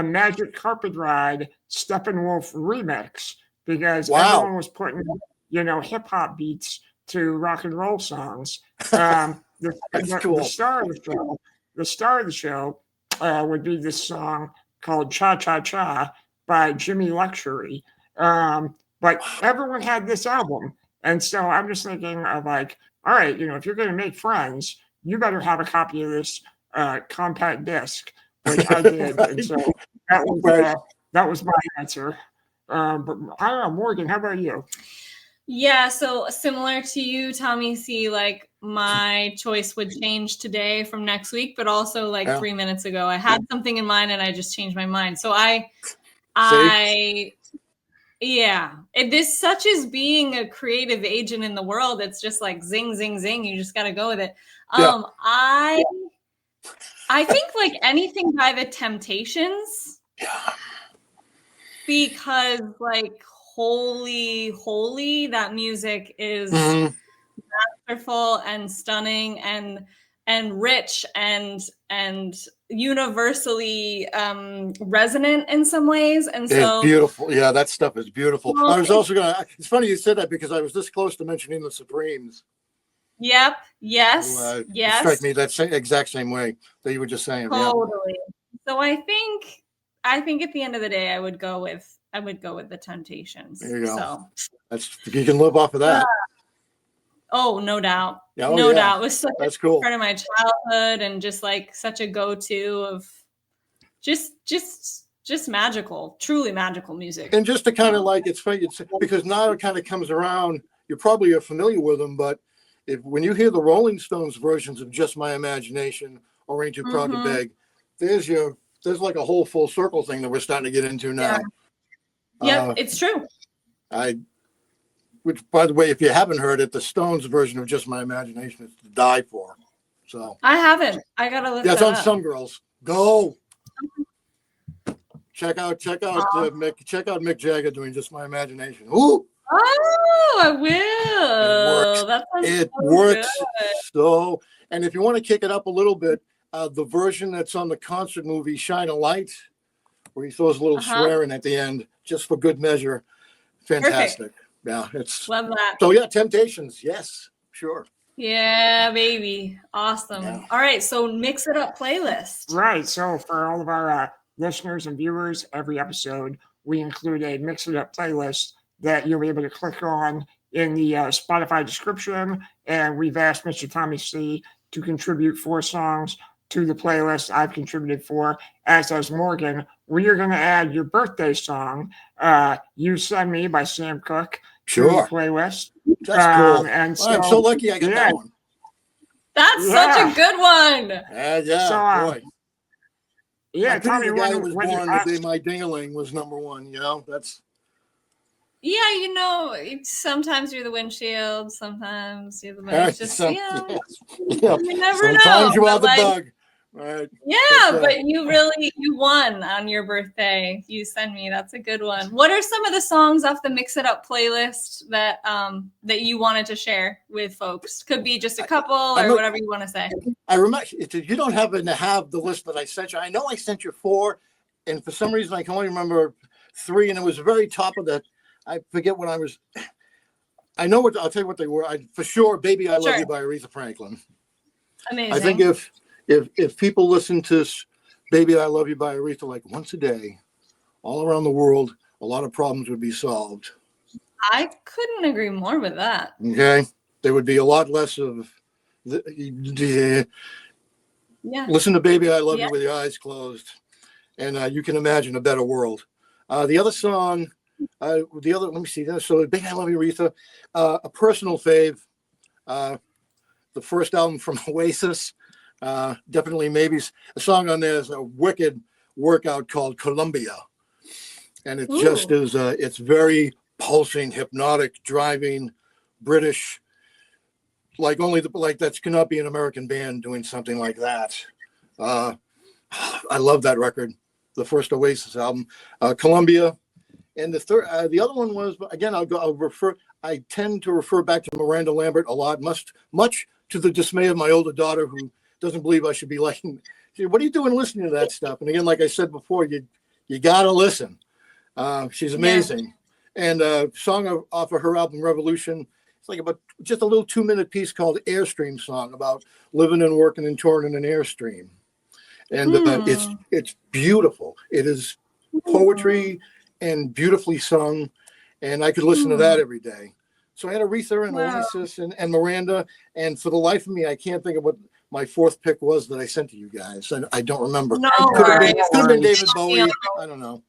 S1: Magic Carpet Ride Steppenwolf remix because everyone was putting, hip hop beats to rock and roll songs. That's cool. The star of the show would be this song called Cha Cha Cha by Jimmy Luxury. But everyone had this album. And so I'm just thinking of all right, if you're going to make friends, you better have a copy of this compact disc, which I did. And so that was my answer. But I don't know, Morgan, how about you?
S2: Yeah, so similar to you, Tommy C, my choice would change today from next week, but also 3 minutes ago, I had something in mind and I just changed my mind. So this such as being a creative agent in the world. It's just zing, zing, zing. You just got to go with it. I think anything by the Temptations, because holy, that music is masterful and stunning and rich and universally resonant in some ways. And so
S3: it's beautiful. Yeah, that stuff is beautiful. I was also it's funny you said that because I was this close to mentioning the Supremes.
S2: Yep. Yes.
S3: Yes. It struck me that exact same way that you were just saying.
S2: Totally. So I think at the end of the day, I would go with the Temptations.
S3: There you go.
S2: So
S3: You can live off of that.
S2: oh, no doubt.
S3: Yeah, oh,
S2: no
S3: yeah.
S2: doubt. It was such
S3: That's
S2: a
S3: cool.
S2: part of my childhood and just like such a go-to of just magical, truly magical music.
S3: And just to kind of like, it's funny, it's because now it kind of comes around, you probably are familiar with them, but when you hear the Rolling Stones versions of Just My Imagination or Ain't Too Proud to Beg, there's like a whole full circle thing that we're starting to get into now.
S2: Yeah, it's true.
S3: Which, by the way, if you haven't heard it, the Stones version of Just My Imagination is to die for. So
S2: I haven't. I gotta look.
S3: Yeah, it's
S2: that
S3: on
S2: up.
S3: Some Girls. Go. Check out Mick Jagger doing Just My Imagination. Ooh.
S2: Oh, I will.
S3: It works so. And if you want to kick it up a little bit, the version that's on the concert movie Shine a Light, where he throws a little swearing at the end, just for good measure, fantastic.
S2: Perfect.
S3: Yeah, it's
S2: love that.
S3: So yeah, Temptations, yes, sure.
S2: Yeah, baby, awesome.
S3: Yeah.
S2: All right, so mix it up playlist.
S1: Right. So for all of our listeners and viewers, every episode we include a mix it up playlist that you'll be able to click on in the Spotify description. And we've asked Mr. Tommy C to contribute 4 songs to the playlist. I've contributed 4, as does Morgan. We are going to add your birthday song, You Send Me by Sam Cooke, to the playlist.
S3: That's cool.
S1: And so,
S3: I'm so lucky I got that one.
S2: That's such a good one.
S3: Boy.
S1: Yeah,
S3: Tommy, the guy that was born the day my ding-a-ling was number 1, that's...
S2: Yeah, sometimes you're the windshield, sometimes you're the bug. It's just, you never know.
S3: Sometimes you are the bug. Right.
S2: Yeah, but you won on your birthday. You send me. That's a good one. What are some of the songs off the Mix It Up playlist that you wanted to share with folks? Could be just a couple or whatever you want to say.
S3: I remember you don't happen to have the list that I sent you. I know I sent you 4, and for some reason I can only remember 3, and it was very top of that. I forget what I was. I know what I'll tell you what they were. For sure, "Baby I Love You" by Aretha Franklin.
S2: Amazing.
S3: I think if people listen to "Baby I Love You" by Aretha like once a day, all around the world, a lot of problems would be solved.
S2: I couldn't agree more with that.
S3: Okay, there would be a lot less of. Listen to "Baby I Love You" with your eyes closed, and you can imagine a better world. The other song. Let me see. So "Baby I Love You" Aretha, a personal fave, the first album from Oasis, definitely maybe a song on there is a wicked workout called Columbia, and it just is. It's very pulsing, hypnotic, driving, British, like that cannot be an American band doing something like that. I love that record, the first Oasis album, Columbia. And the other one was, again, I tend to refer back to Miranda Lambert a lot, much to the dismay of my older daughter, who doesn't believe I should be liking. What are you doing listening to that stuff? And again, like I said before, you gotta listen. She's amazing. Yeah. And a song off of her album Revolution, it's like about just a little 2-minute piece called Airstream Song, about living and working and touring in an Airstream. And it's beautiful. It is poetry and beautifully sung, and I could listen to that every day. So I had Aretha and Oasis and Miranda, and for the life of me, I can't think of what my 4th pick was that I sent to you guys. I don't remember.
S2: No,
S3: could have been David Bowie. I don't know.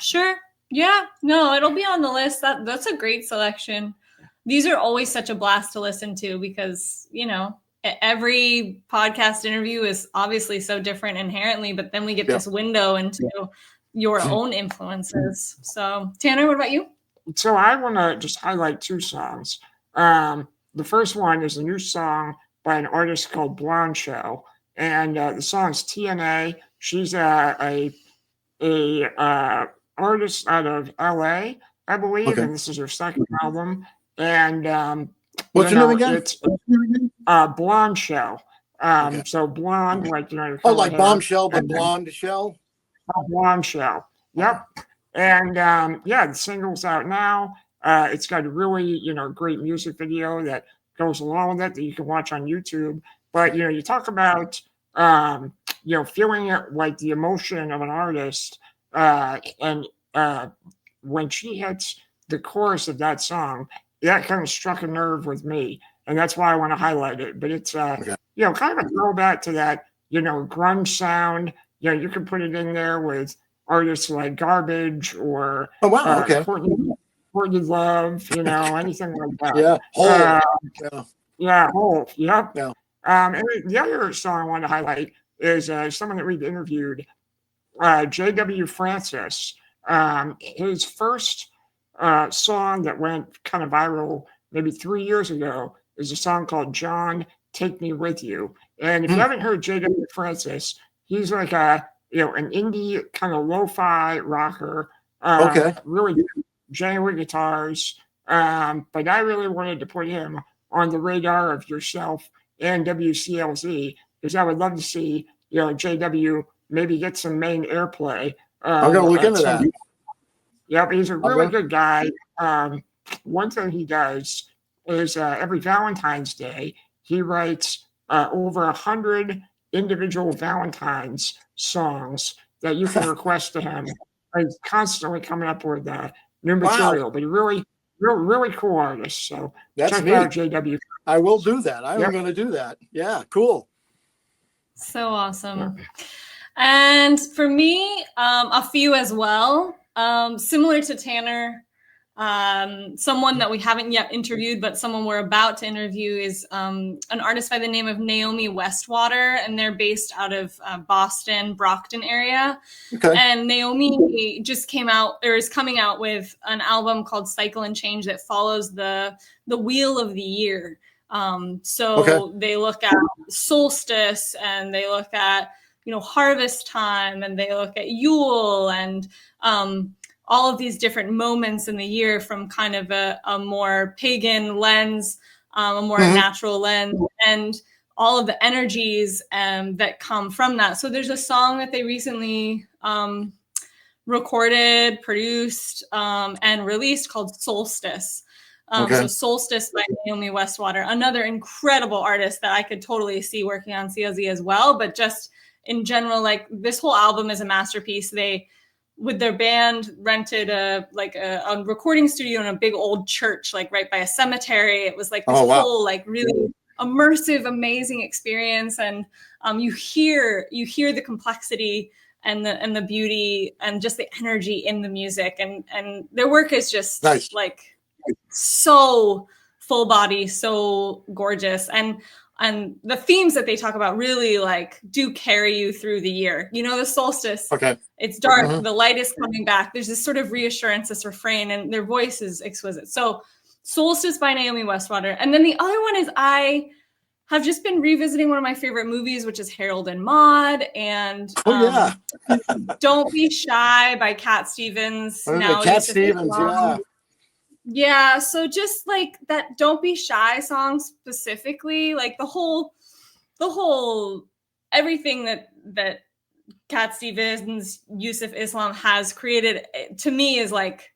S2: Sure. Yeah. No, it'll be on the list. That's a great selection. These are always such a blast to listen to because, every podcast interview is obviously so different inherently, but then we get this window into your own influences. So Tanner, what about you?
S1: So I want to just highlight 2 songs. The first one is a new song by an artist called Blonde Show, and the song's TNA. She's a artist out of LA, I believe, and this is her 2nd album. And
S3: what's her name again?
S1: It's Blonde Show. So blonde, like
S3: like Bombshell, but blonde shell.
S1: Blonde Show. Yep. And the single's out now. It's got a really, great music video that goes along with it that you can watch on YouTube. But, you talk about feeling it like the emotion of an artist. And when she hits the chorus of that song, that kind of struck a nerve with me, and that's why I want to highlight it. But it's
S3: Okay.
S1: kind of a throwback to that grunge sound. You can put it in there with artists like Garbage or
S3: Oh, wow. Okay.
S1: Courtney Love, anything like that.
S3: Yeah. Hole.
S1: Yeah.
S3: Yeah.
S1: Hole. Yep.
S3: Yeah.
S1: And the other song I want to highlight is someone that we've interviewed, J.W. Francis. His first song that went kind of viral maybe 3 years ago is a song called John, Take Me With You. And if you haven't heard J.W. Francis, he's like an indie kind of lo-fi rocker.
S3: Okay.
S1: Really genuine guitars. But I really wanted to put him on the radar of yourself and WCLZ, because I would love to see, JW maybe get some main airplay.
S3: I'm going to look into that.
S1: Yep, he's a really good guy. One thing he does is every Valentine's Day, he writes over 100 individual Valentine's songs that you can request to him. He's constantly coming up with new material, but he really cool artist. So check out JW.
S3: I will do that. I'm going to do that. Yeah, cool.
S2: So awesome. Yeah. And for me, a few as well. Similar to Tanner, someone that we haven't yet interviewed, but someone we're about to interview is an artist by the name of Naomi Westwater, and they're based out of Boston, Brockton area.
S3: Okay.
S2: And Naomi just came out, or is coming out with an album called Cycle and Change that follows the wheel of the year. They look at solstice, and they look at harvest time, and they look at Yule, and all of these different moments in the year from kind of a more pagan lens, a more natural lens, and all of the energies that come from that. So there's a song that they recently recorded, produced, and released called Solstice. So Solstice by Naomi Westwater, another incredible artist that I could totally see working on CLZ as well. But just in general, like, this whole album is a masterpiece. They, with their band, rented a recording studio in a big old church, like right by a cemetery. It was like this whole like really immersive, amazing experience. And you hear the complexity and the beauty and just the energy in the music. And their work is just like so full body, so gorgeous. And the themes that they talk about really like do carry you through the year. The solstice, it's dark, the light is coming back. There's this sort of reassurance, this refrain, and their voice is exquisite. So Solstice by Naomi Westwater. And then the other one is, I have just been revisiting one of my favorite movies, which is Harold and Maude, and Don't Be Shy by Cat Stevens.
S3: Cat Stevens,
S2: Yeah, so just like that Don't Be Shy song specifically, like the whole everything that Cat Stevens, Yusuf Islam has created, to me, is like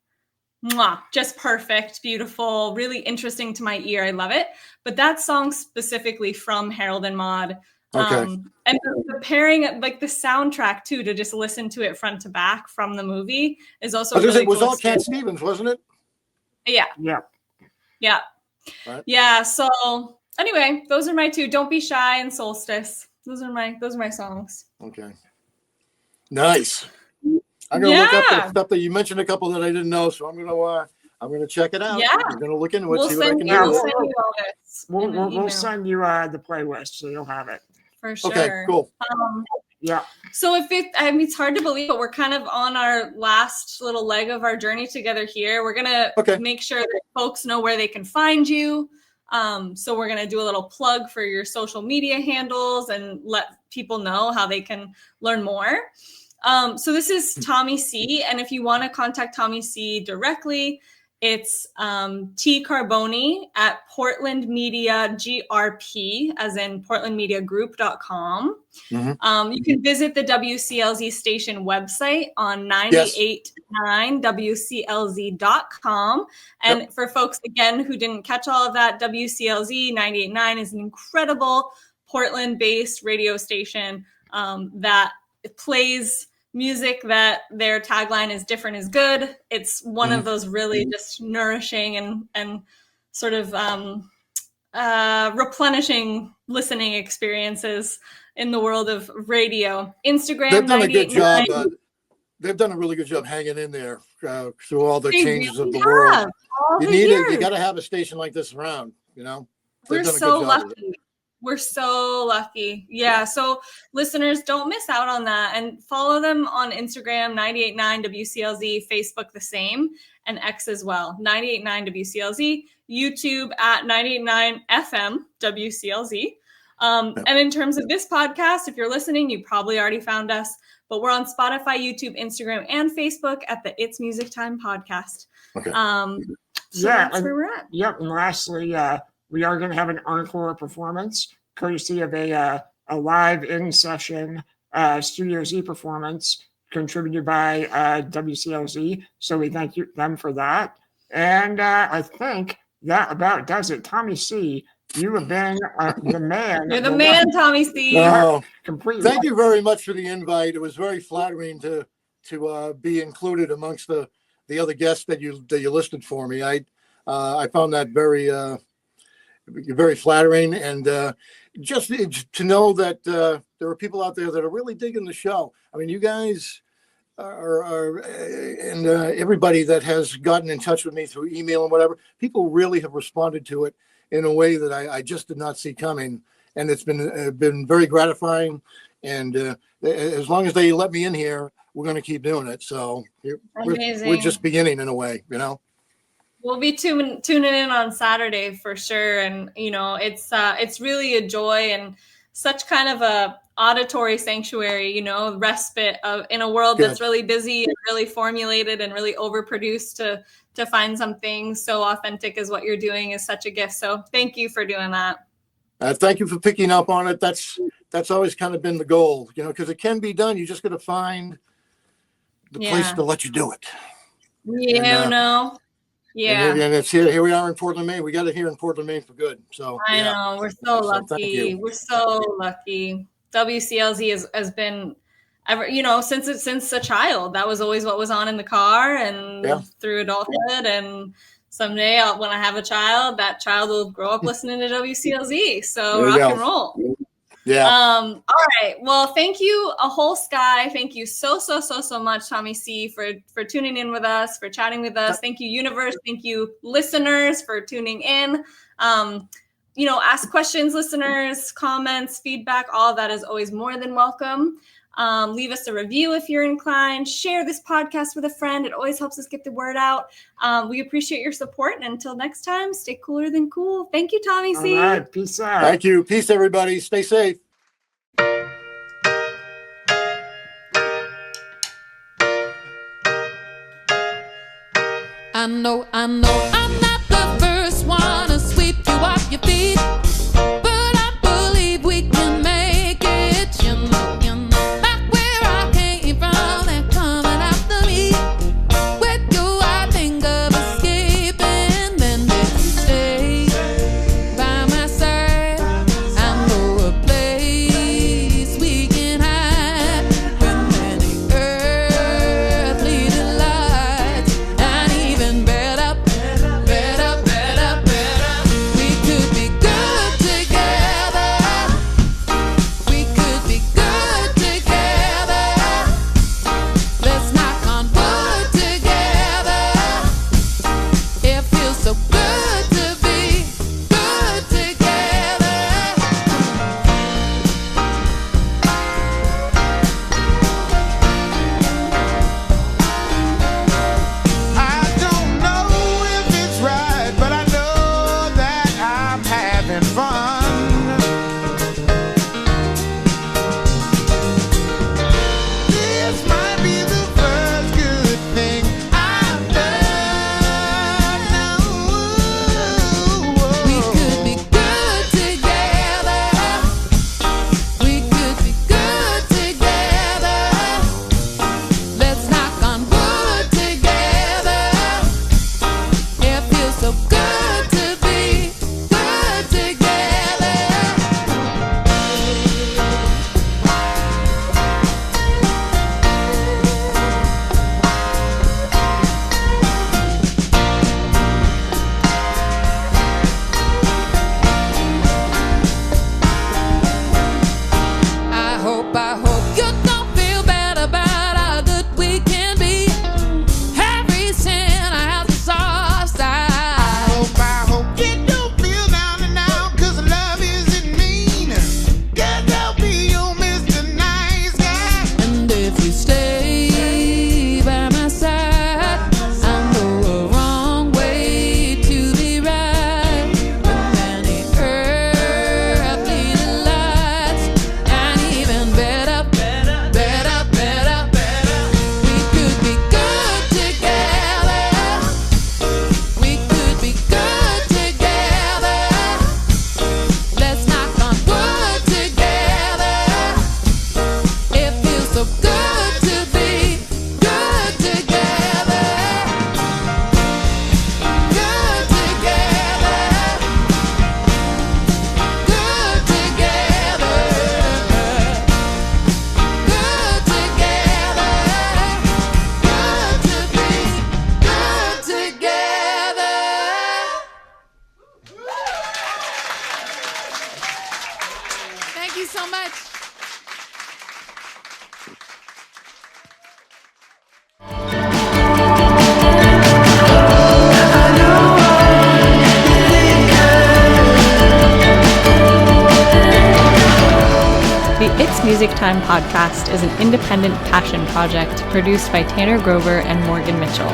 S2: just perfect, beautiful, really interesting to my ear. I love it. But that song specifically from Harold and Maude, and the pairing, like the soundtrack too, to just listen to it front to back from the movie is also really
S3: it was
S2: cool
S3: all Cat Stevens, wasn't it?
S2: Yeah.
S3: Right.
S2: Yeah. So anyway, those are my two: Don't Be Shy and Solstice. Those are my songs.
S3: Okay. Nice. I'm gonna look up the stuff that you mentioned, a couple that I didn't know, so I'm gonna check it out.
S2: Yeah.
S3: I'm gonna look into it,
S2: We'll
S3: see what I can do.
S1: We'll send you the playlist, so you'll have it.
S2: For sure.
S3: Okay, cool.
S2: So it's hard to believe, but we're kind of on our last little leg of our journey together here. We're gonna make sure that folks know where they can find you. So we're gonna do a little plug for your social media handles and let people know how they can learn more. So this is Tommy C, and if you want to contact Tommy C directly, it's T Carboni at Portland Media GRP, as in portlandmediagroup.com. You can visit the WCLZ station website on 989wclz.com. And for folks, again, who didn't catch all of that, WCLZ 98.9 is an incredible Portland-based radio station. that plays music that their tagline is "Different is Good." It's one of those really just nourishing and sort of replenishing listening experiences in the world of radio. Instagram,
S3: They've done a good job.
S2: 98.9.
S3: They've done a really good job hanging in there through all the
S2: They
S3: changes
S2: really
S3: of the world.
S2: have, all
S3: You
S2: the
S3: need it.
S2: years.
S3: You got to have a station like this around. You know,
S2: We're
S3: They've done a
S2: so
S3: good job with it.
S2: lucky. We're so lucky. Yeah. So listeners, don't miss out on that, and follow them on Instagram, 98.9 WCLZ, Facebook the same, and X as well, 98.9 WCLZ, YouTube at 98.9 FM WCLZ. And in terms of this podcast, if you're listening, you probably already found us, but we're on Spotify, YouTube, Instagram, and Facebook at the It's Music Time podcast.
S3: Okay.
S2: So that's where we're at.
S1: Yep. And lastly, we are going to have an encore performance, courtesy of a live in-session Studio Z performance contributed by WCLZ. So we thank them for that. And I think that about does it. Tommy C., you have been the man.
S2: You're the man, Tommy C.
S1: Completely.
S3: Thank you very much for the invite. It was very flattering to be included amongst the other guests that you listed for me. I found that very flattering, and just to know that there are people out there that are really digging the show. I mean, you guys are and everybody that has gotten in touch with me through email and whatever, people really have responded to it in a way that I just did not see coming, and it's been very gratifying. And as long as they let me in here, we're going to keep doing it. So we're just beginning in a way, you know.
S2: We'll be tuning in on Saturday for sure, and it's really a joy and such kind of a auditory sanctuary, respite in a world that's really busy and really formulated and really overproduced. To find something so authentic as what you're doing is such a gift. So thank you for doing that.
S3: Thank you for picking up on it. That's always kind of been the goal, because it can be done. You just got to find the place to let you do it.
S2: Yeah,
S3: And it's here we are in Portland, Maine. We got it here in Portland, Maine for good. So
S2: I know we're so lucky. We're so lucky. WCLZ has been since a child. That was always what was on in the car and through adulthood. And someday when I have a child, that child will grow up listening to WCLZ. So rock and roll.
S3: Yeah.
S2: All right. Well, thank you, a whole sky. Thank you so much, Tommy C, for tuning in with us, for chatting with us. Thank you, universe. Thank you, listeners, for tuning in. Ask questions, listeners, comments, feedback. All of that is always more than welcome. Leave us a review if you're inclined. Share this podcast with a friend. It always helps us get the word out. We appreciate your support. And until next time, stay cooler than cool. Thank you, Tommy C.
S1: All right, peace out.
S3: Thank you. Peace, everybody. Stay safe.
S4: I know I'm not the first one to sweep you off your feet, but I believe we can make it, you know, back where I came from and coming after me. With you I think of escaping, then you stay by my side. I know a place we can hide from many earthly delights, and even better. We could be good.
S2: Music Time podcast is an independent passion project produced by Tanner Grover and Morgan Mitchell.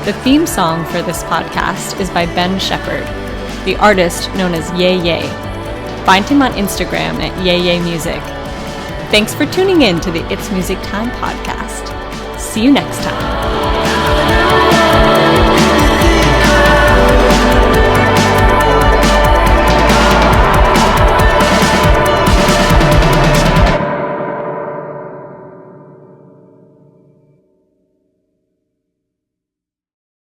S2: The theme song for this podcast is by Ben Shepherd, the artist known as Yay Yay. Find him on Instagram at Yay Yay Music. Thanks for tuning in to the It's Music Time podcast. See you next time.